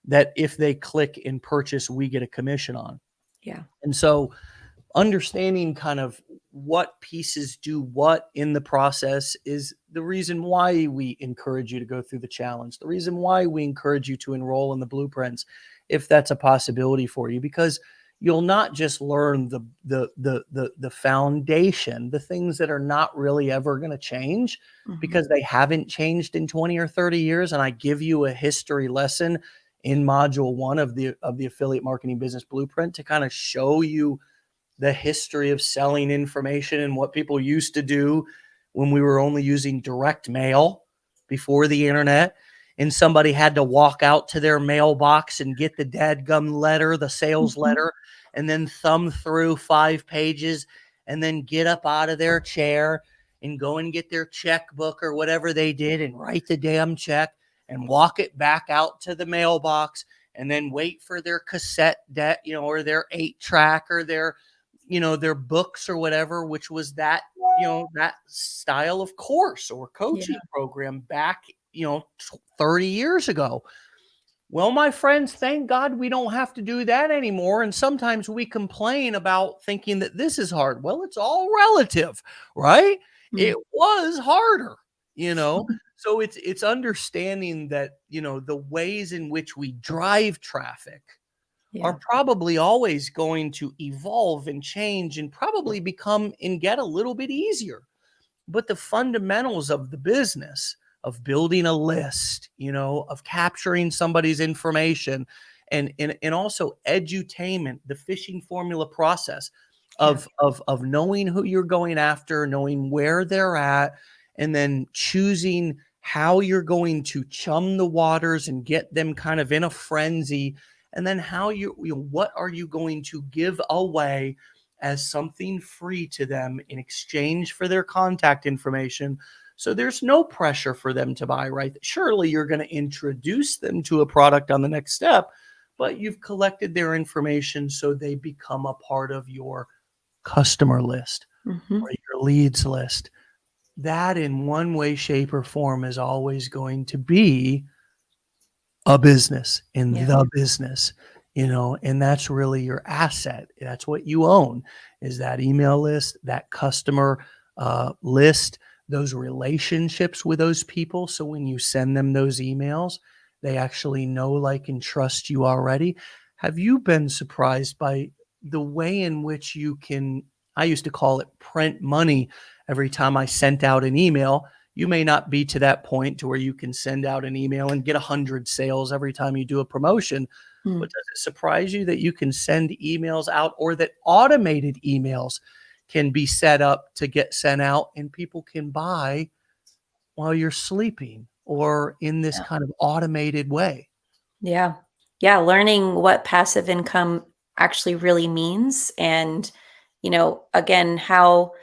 Speaker 1: that if they click and purchase, we get a commission on.
Speaker 2: Yeah.
Speaker 1: And so understanding kind of what pieces do what in the process is the reason why we encourage you to go through the challenge, the reason why we encourage you to enroll in the blueprints, if that's a possibility for you, because you'll not just learn the foundation, the things that are not really ever going to change,
Speaker 2: Mhm.
Speaker 1: because they haven't changed in 20 or 30 years. And I give you a history lesson in module 1 of the affiliate marketing business blueprint to kind of show you the history of selling information and what people used to do when we were only using direct mail before the internet, and somebody had to walk out to their mailbox and get the dadgum letter, the sales
Speaker 2: Mhm.
Speaker 1: letter, and then thumb through 5 pages and then get up out of their chair and go and get their checkbook or whatever they did and write the damn check and walk it back out to the mailbox and then wait for their cassette deck, or their 8-track or their books or whatever, which was that style of course or
Speaker 2: Yeah.
Speaker 1: coaching program back, 30 years ago. Well, my friends, thank God we don't have to do that anymore. And sometimes we complain about thinking that this is hard. Well, it's all relative, right?
Speaker 2: Mm.
Speaker 1: It was harder, you know. So it's understanding that, the ways in which we drive traffic are
Speaker 2: Yeah.
Speaker 1: probably always going to evolve and change and probably become and get a little bit easier. But the fundamentals of the business, of building a list, of capturing somebody's information, and also edutainment, the fishing formula process
Speaker 2: Yeah.
Speaker 1: of knowing who you're going after, knowing where they're at, and then choosing how you're going to chum the waters and get them kind of in a frenzy, and then how what are you going to give away as something free to them in exchange for their contact information. So there's no pressure for them to buy, right? Surely you're going to introduce them to a product on the next step, but you've collected their information so they become a part of your customer list
Speaker 2: Mhm.
Speaker 1: or your leads list. That in one way, shape, or form is always going to be a business in
Speaker 2: Yeah.
Speaker 1: the business, and that's really your asset. That's what you own, is that email list, that customer list, those relationships with those people. So when you send them those emails, they actually know, like, and trust you already. Have you been surprised by the way in which you can, I used to call it print money every time I sent out an email? You may not be to that point to where you can send out an email and get 100 sales every time you do a promotion.
Speaker 2: Mm.
Speaker 1: But does it surprise you that you can send emails out, or that automated emails can be set up to get sent out and people can buy while you're sleeping or in this
Speaker 2: Yeah.
Speaker 1: kind of automated way?
Speaker 2: Yeah. Yeah, learning what passive income actually really means and, again, how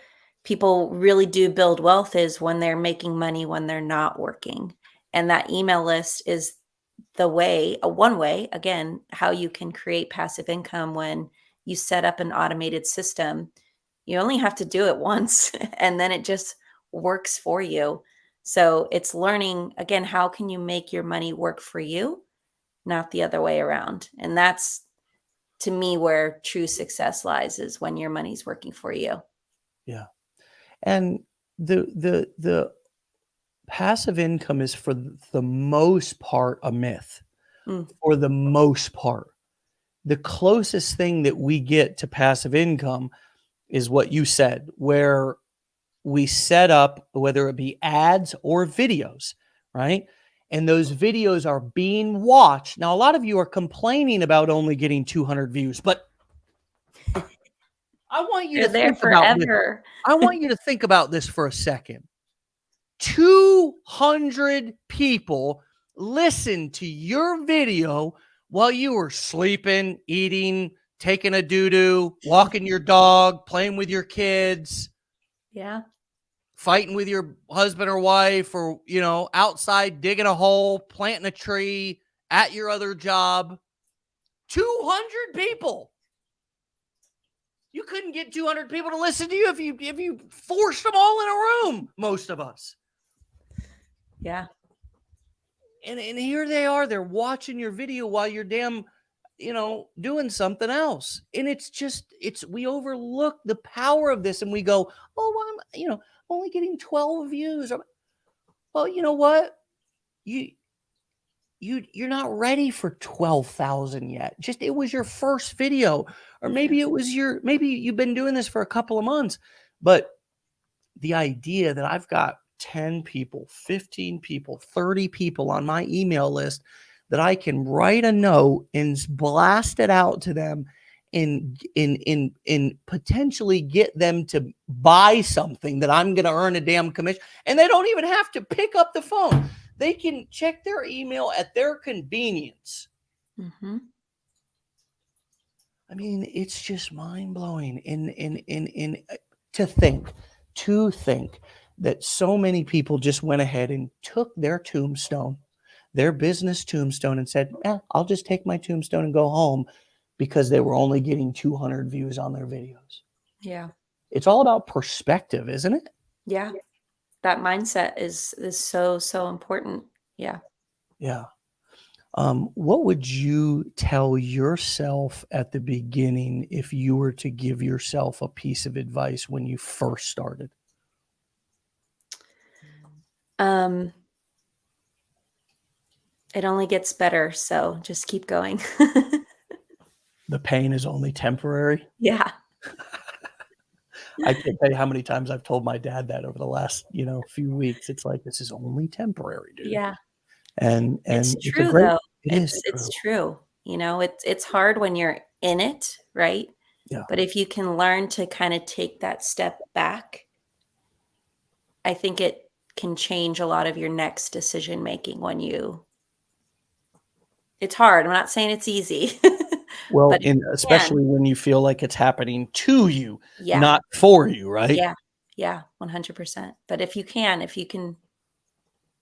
Speaker 2: people really do build wealth is when they're making money when they're not working. And that email list is the way, a one way, again, how you can create passive income when you set up an automated system. You only have to do it once and then it just works for you. So it's learning, again, how can you make your money work for you, not the other way around. And that's to me where true success lies, is when your money's working for you.
Speaker 1: Yeah. And the passive income is, for the most part, a myth.
Speaker 2: Mm.
Speaker 1: For the most part, the closest thing that we get to passive income is what you said, where we set up, whether it be ads or videos, right? and those videos are being watched. Now, a lot of you are complaining about only getting 200 views, but I want you to
Speaker 2: They're there
Speaker 1: think about this.
Speaker 2: forever.
Speaker 1: I want you to think about this for a second. 200 people listened to your video while you were sleeping, eating, taking a doo-doo, walking your dog, playing with your kids.
Speaker 2: Yeah.
Speaker 1: Fighting with your husband or wife, or, outside digging a hole, planting a tree, at your other job. 200 people. You couldn't get 200 people to listen to you if you forced them all in a room, most of us.
Speaker 2: Yeah.
Speaker 1: And here they are, they're watching your video while you're damn, doing something else. And we overlook the power of this, and we go, oh, I'm only getting 12 views. Well, you know what? You're not ready for 12,000 yet. It was your first video, or maybe maybe you've been doing this for a couple of months, but the idea that I've got 10 people, 15 people, 30 people on my email list that I can write a note and blast it out to them and potentially get them to buy something that I'm going to earn a damn commission. And they don't even have to pick up the phone. They can check their email at their convenience.
Speaker 2: Mm-hmm.
Speaker 1: I mean, it's just mind-blowing. To think that so many people just went ahead and took their tombstone, their business tombstone, and said, I'll just take my tombstone and go home, because they were only getting 200 views on their videos.
Speaker 2: Yeah.
Speaker 1: It's all about perspective, isn't it?
Speaker 2: Yeah. That mindset is so important. Yeah.
Speaker 1: Yeah. What would you tell yourself at the beginning if you were to give yourself a piece of advice when you first started?
Speaker 2: It only gets better, so just keep going.
Speaker 1: The pain is only temporary.
Speaker 2: Yeah.
Speaker 1: I can't tell you how many times I've told my dad that over the last, few weeks. It's like, this is only temporary, dude.
Speaker 2: Yeah.
Speaker 1: And
Speaker 2: It's
Speaker 1: it's
Speaker 2: true though.
Speaker 1: It's
Speaker 2: It's true. It's hard when you're in it, right?
Speaker 1: Yeah.
Speaker 2: But if you can learn to kind of take that step back, I think it can change a lot of your next decision making it's hard. I'm not saying it's easy.
Speaker 1: Well,
Speaker 2: But if
Speaker 1: and
Speaker 2: you can,
Speaker 1: especially when you feel like it's happening to you,
Speaker 2: yeah.
Speaker 1: not for you, right?
Speaker 2: Yeah. Yeah, 100%. But if you can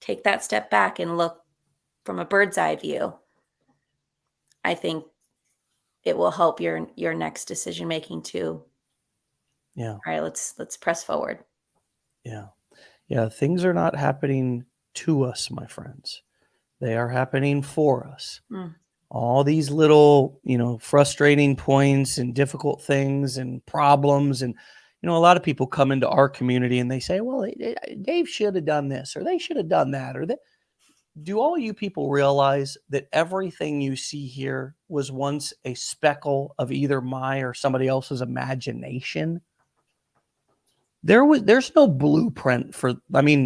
Speaker 2: take that step back and look from a bird's eye view, I think it will help your next decision making too.
Speaker 1: Yeah.
Speaker 2: All right, let's press forward.
Speaker 1: Yeah. Yeah. Things are not happening to us, my friends. They are happening for us.
Speaker 2: Mm.
Speaker 1: All these little, frustrating points and difficult things and problems. And, a lot of people come into our community and they say, well, Dave should have done this, or they should have done that, or that. Do all you people realize that everything you see here was once a speckle of either my or somebody else's imagination? There's no blueprint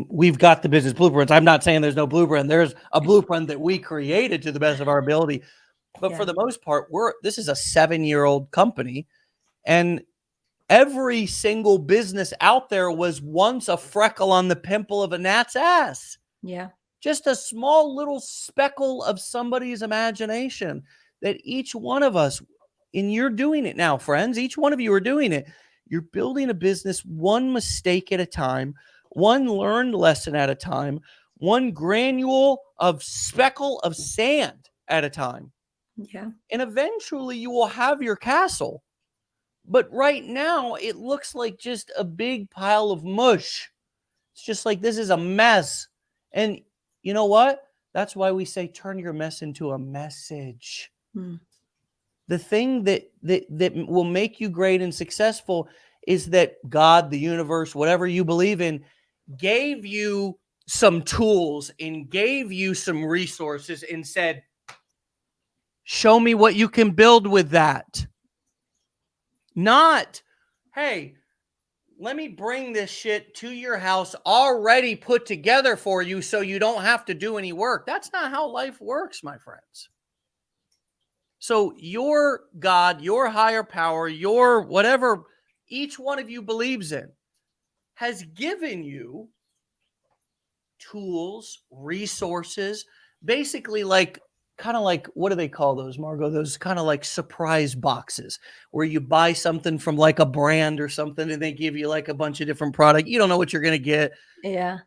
Speaker 1: we've got the business blueprints. I'm not saying there's no blueprint. There's a blueprint that we created to the best of our ability. But for the most part, this is a 7-year-old company, and every single business out there was once a freckle on the pimple of a gnat's ass.
Speaker 2: Yeah.
Speaker 1: Just a small little speckle of somebody's imagination that each one of us, and you're doing it now, friends. Each one of you are doing it. You're building a business one mistake at a time, one learned lesson at a time, one granule of speckle of sand at a time.
Speaker 2: Yeah.
Speaker 1: And eventually you will have your castle. But right now it looks like just a big pile of mush. It's just like, this is a mess. And you know what? That's why we say turn your mess into a message.
Speaker 2: Mm.
Speaker 1: The thing that will make you great and successful is that God, the universe, whatever you believe in, gave you some tools and gave you some resources and said, show me what you can build with that. Not, hey, let me bring this shit to your house already put together for you so you don't have to do any work. That's not how life works, my friends. So your God, your higher power, your whatever each one of you believes in has given you tools, resources, basically like kind of like, what do they call those, Margot? Those kind of like surprise boxes where you buy something from like a brand or something and they give you like a bunch of different product. You don't know what you're going to get.
Speaker 2: Yeah.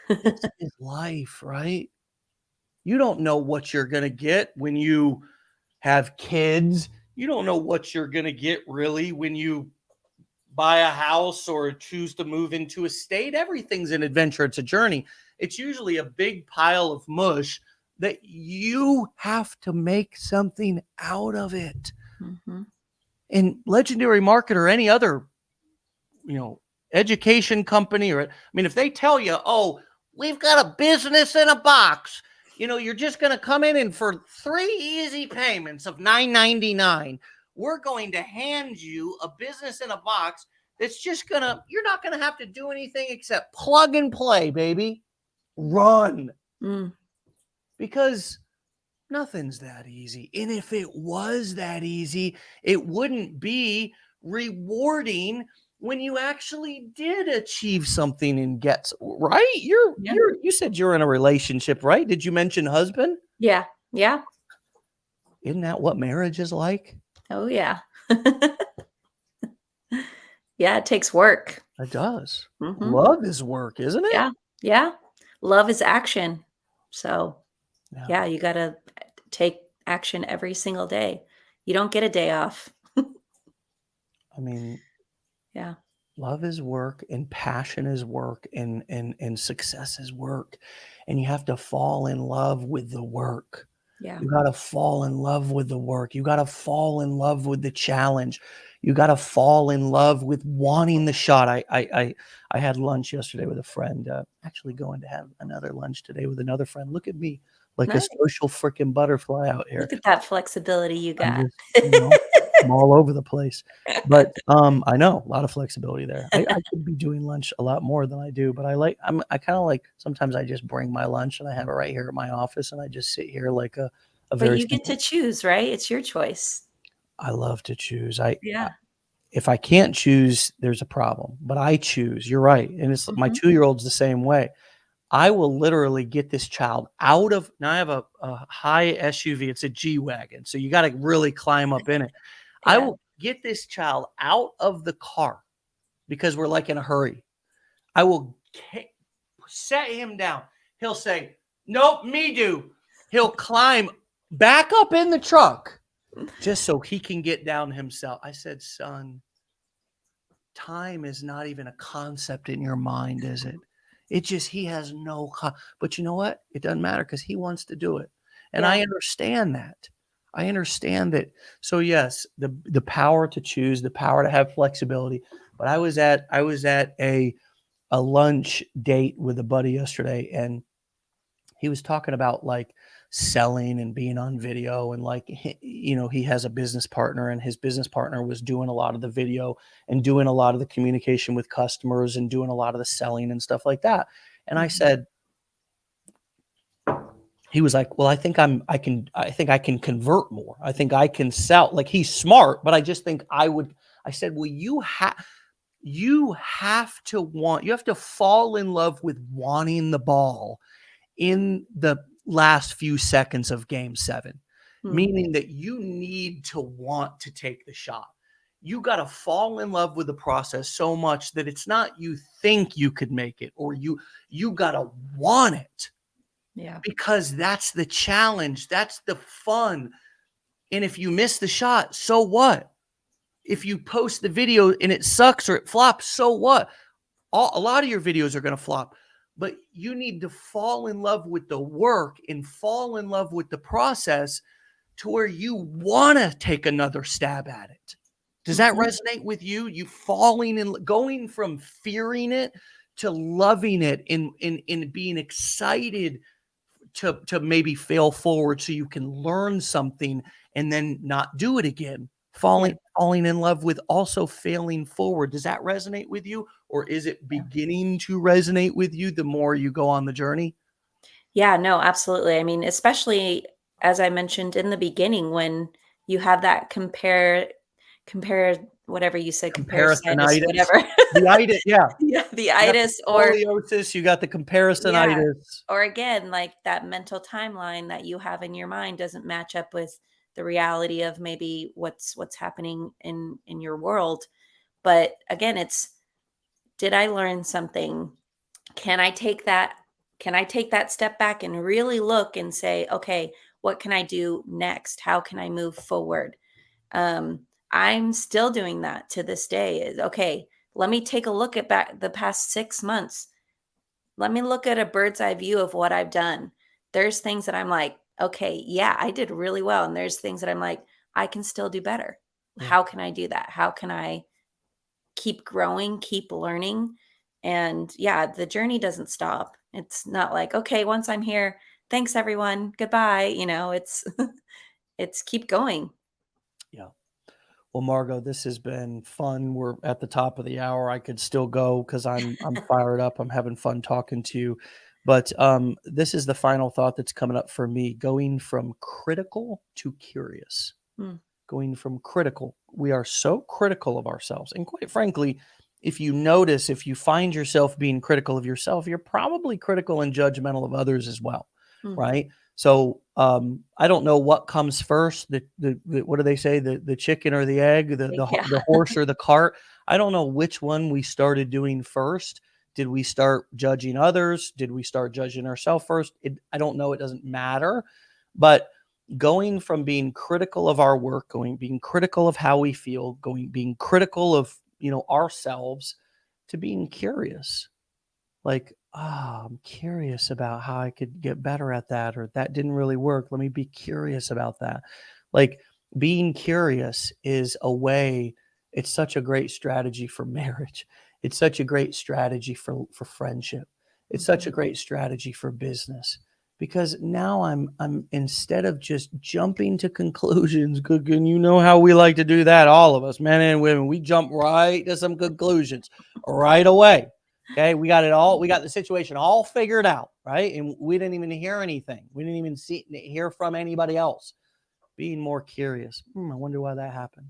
Speaker 1: This is life, right? You don't know what you're going to get when you have kids. You don't know what you're going to get really when you buy a house or choose to move into a state. Everything's an adventure. It's a journey. It's usually a big pile of mush that you have to make something out of it.
Speaker 2: Mm-hmm.
Speaker 1: In legendary market or any other, education company, or I mean, if they tell you, oh, we've got a business in a box, you're just going to come in and for 3 easy payments of $9.99, we're going to hand you a business in a box that's just you're not going to have to do anything except plug and play, baby. Run. Because nothing's that easy. And if it was that easy, it wouldn't be rewarding when you actually did achieve something and get right. You said you're in a relationship, right? Did you mention husband?
Speaker 2: Yeah.
Speaker 1: Isn't that what marriage is like?
Speaker 2: Oh yeah. Yeah, it takes work.
Speaker 1: It does.
Speaker 2: Mm-hmm.
Speaker 1: Love is work, isn't it?
Speaker 2: Yeah. Love is action. So yeah, you got to take action every single day. You don't get a day off.
Speaker 1: I mean,
Speaker 2: yeah.
Speaker 1: Love is work and passion is work and success is work. And you have to fall in love with the work.
Speaker 2: Yeah.
Speaker 1: You got to fall in love with the work. You got to fall in love with the challenge. You got to fall in love with wanting the shot. I had lunch yesterday with a friend, actually going to have another lunch today with another friend. Look at me like
Speaker 2: Nice.
Speaker 1: a social freaking butterfly out here.
Speaker 2: Look at that flexibility you got.
Speaker 1: I'm just, I'm all over the place. But I know a lot of flexibility there. I could be doing lunch a lot more than I do, but I kind of like, sometimes I just bring my lunch and I have it right here at my office and I just sit here like a
Speaker 2: But
Speaker 1: very
Speaker 2: you get to choose, right? It's your choice.
Speaker 1: I love to choose. If I can't choose, there's a problem, but I choose. You're right. And it's my 2-year-old's the same way. I will literally get this child out of, now I have a high SUV. It's a G-Wagon. So you got to really climb up in it. I will get this child out of the car because we're like in a hurry. I will set him down. He'll say, nope, me do. He'll climb back up in the truck just so he can get down himself. I said, son, time is not even a concept in your mind, is it? It just, he has no, but you know what? It doesn't matter because he wants to do it. And I understand that. I understand that. So yes, the power to choose, the power to have flexibility. But I was at a lunch date with a buddy yesterday, and he was talking about like selling and being on video, and like, he has a business partner, and his business partner was doing a lot of the video and doing a lot of the communication with customers and doing a lot of the selling and stuff like that. And I said, he was like, well, I think I can convert more. I think I can sell. Like, he's smart, but I just think I said, well, you have to fall in love with wanting the ball in the last few seconds of game 7, meaning that you need to want to take the shot. You got to fall in love with the process so much that it's not you think you could make it, or you got to want it. Yeah. Because that's the challenge. That's the fun. And if you miss the shot, so what? If you post the video and it sucks or it flops, so what? A lot of your videos are going to flop, but you need to fall in love with the work and fall in love with the process to where you want to take another stab at it. Does that resonate with you? You falling and going from fearing it to loving it and being excited to maybe fail forward so you can learn something and then not do it again.
Speaker 2: Yeah.
Speaker 1: falling in love with also failing forward. Does that resonate with you, or is it beginning to resonate with you the more you go on the journey?
Speaker 2: Yeah, no, absolutely. I mean, especially as I mentioned in the beginning, when you have that compare whatever you said, comparisonitis,
Speaker 1: Comparisonitis.
Speaker 2: whatever.
Speaker 1: The itis, yeah.
Speaker 2: Yeah, the
Speaker 1: You got the
Speaker 2: itis
Speaker 1: scoliosis, you got the
Speaker 2: yeah,
Speaker 1: comparisonitis.
Speaker 2: or again, like that mental timeline that you have in your mind doesn't match up with the reality of maybe what's happening in your world. But again, it's, did I learn something? Can I take that can I take that step back and really look and say, "Okay, what can I do next? How can I move forward?" Um, I'm still doing that to this day. Okay, let me take a look at back the past 6 months. Let me look at a bird's eye view of what I've done. There's things that I'm like, "Okay, yeah, I did really well." And there's things that I'm like, "I can still do better."
Speaker 1: Yeah.
Speaker 2: How can I do that? How can I keep growing, keep learning? And yeah, the journey doesn't stop. It's not like, okay, once I'm here, thanks everyone, goodbye. It's it's keep going.
Speaker 1: Yeah. Well, Margot, this has been fun. We're at the top of the hour. I could still go because I'm fired up. I'm having fun talking to you. But this is the final thought that's coming up for me. Going from critical to curious.
Speaker 2: Mm,
Speaker 1: Going from critical. We are so critical of ourselves. And quite frankly, if you notice, if you find yourself being critical of yourself, you're probably critical and judgmental of others as well,
Speaker 2: mm.
Speaker 1: right? So I don't know what comes first. The what do they say? The chicken or the egg?
Speaker 2: Yeah.
Speaker 1: The horse or the cart? I don't know which one we started doing first. Did we start judging others? Did we start judging ourselves first? I don't know. It doesn't matter. But going from being critical of our work, being critical of how we feel, being critical of ourselves, to being curious, like, I'm curious about how I could get better at that, or that didn't really work, let me be curious about that. Like, being curious is a way. It's such a great strategy for marriage. It's such a great strategy for friendship. It's such a
Speaker 2: Mhm.
Speaker 1: great strategy for business, because now I'm instead of just jumping to conclusions. Good, and you know how we like to do that, all of us, men and women. We jump right to some conclusions right away. Okay, we got it all. We got the situation all figured out, right? And we didn't even hear anything. We didn't even hear from anybody else. Being more curious. I wonder why that happened.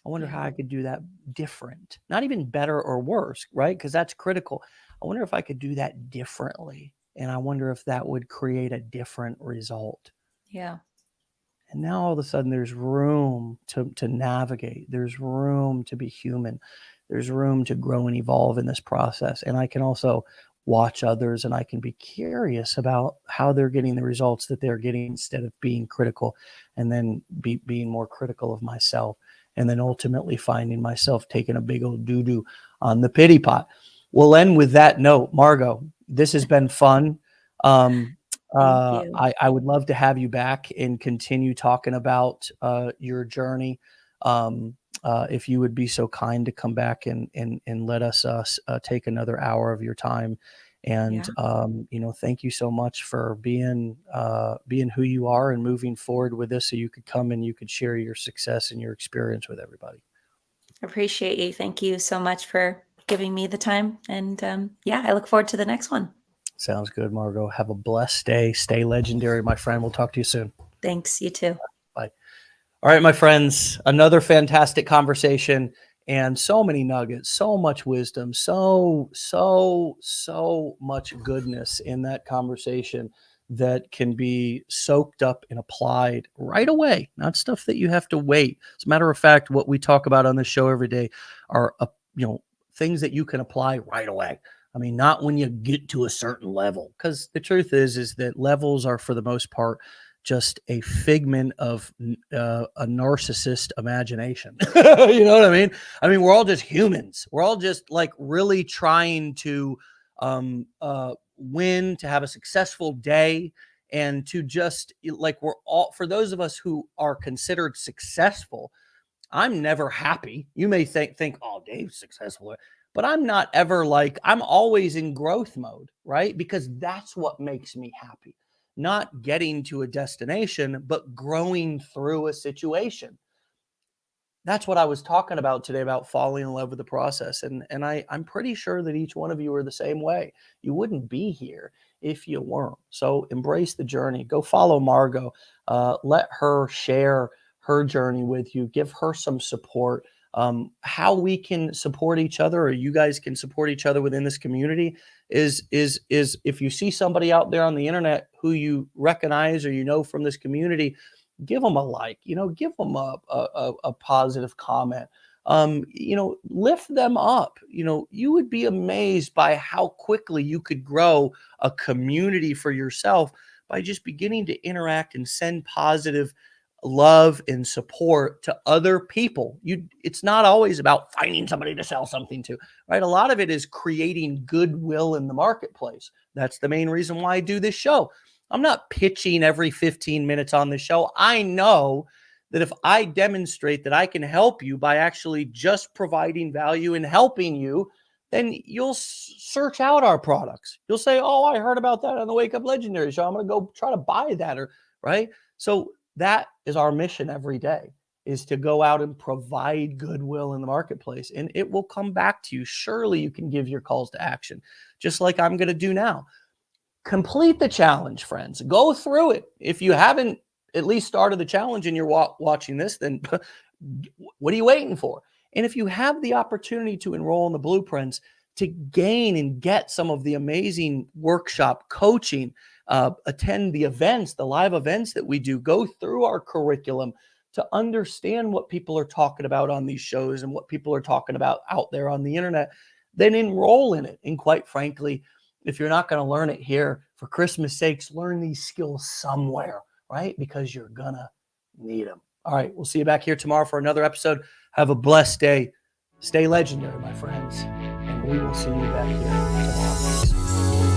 Speaker 1: I wonder
Speaker 2: Yeah.
Speaker 1: how I could do that different. Not even better or worse, right? Because that's critical. I wonder if I could do that differently. And I wonder if that would create a different result.
Speaker 2: Yeah.
Speaker 1: And now all of a sudden there's room to navigate. There's room to be human. There's room to grow and evolve in this process. And I can also watch others, and I can be curious about how they're getting the results that they're getting, instead of being critical, and then being more critical of myself. And then ultimately finding myself taking a big old doo-doo on the pity pot. We'll end with that note. Margot, this has been fun. Um,
Speaker 2: Thank you.
Speaker 1: I would love to have you back and continue talking about your journey. If you would be so kind to come back and let us take another hour of your time. And
Speaker 2: Yeah.
Speaker 1: thank you so much for being who you are and moving forward with this, so you could come and you could share your success and your experience with everybody.
Speaker 2: Appreciate you. Thank you so much for giving me the time. And yeah, I look forward to the next one.
Speaker 1: Sounds good, Margot. Have a blessed day. Stay legendary, my friend. We'll talk to you soon.
Speaker 2: Thanks. You too.
Speaker 1: Bye. All right, my friends, another fantastic conversation, and so many nuggets, so much wisdom, so much goodness in that conversation that can be soaked up and applied right away, not stuff that you have to wait. As a matter of fact, what we talk about on the show every day are, things that you can apply right away. I mean, not when you get to a certain level, because the truth is that levels are, for the most part, just a figment of a narcissist imagination. You know what I mean? I mean, we're all just humans. We're all just like really trying to win, to have a successful day, and to just like, we're all, for those of us who are considered successful, I'm never happy. You may think, oh, Dave's successful, but I'm not ever like, I'm always in growth mode, right? Because that's what makes me happy. Not getting to a destination, but growing through a situation. That's what I was talking about today, about falling in love with the process. And I'm pretty sure that each one of you are the same way. You wouldn't be here if you weren't. So embrace the journey. Go follow Margot. Let her share her journey with you. Give her some support. How we can support each other, or you guys can support each other within this community, is if you see somebody out there on the internet who you recognize or you know from this community, give them a like, give them a positive comment, lift them up. You would be amazed by how quickly you could grow a community for yourself by just beginning to interact and send positive love and support to other people. It's not always about finding somebody to sell something to, right? A lot of it is creating goodwill in the marketplace. That's the main reason why I do this show. I'm not pitching every 15 minutes on the show. I know that if I demonstrate that I can help you by actually just providing value and helping you, then you'll search out our products. You'll say, "Oh, I heard about that on the Wake Up Legendary show. I'm going to go try to buy that," or right? So that is our mission every day, is to go out and provide goodwill in the marketplace, and it will come back to you. Surely you can give your calls to action, just like I'm going to do now. Complete the challenge, friends. Go through it. If you haven't at least started the challenge and you're watching this, then what are you waiting for? And if you have the opportunity to enroll in the blueprints to gain and get some of the amazing workshop coaching, attend the events, the live events that we do, go through our curriculum to understand what people are talking about on these shows and what people are talking about out there on the internet, then enroll in it. And quite frankly, if you're not going to learn it here, for Christmas sakes, learn these skills somewhere, right? Because you're going to need them. All right, we'll see you back here tomorrow for another episode. Have a blessed day. Stay legendary, my friends. And we will see you back here tomorrow.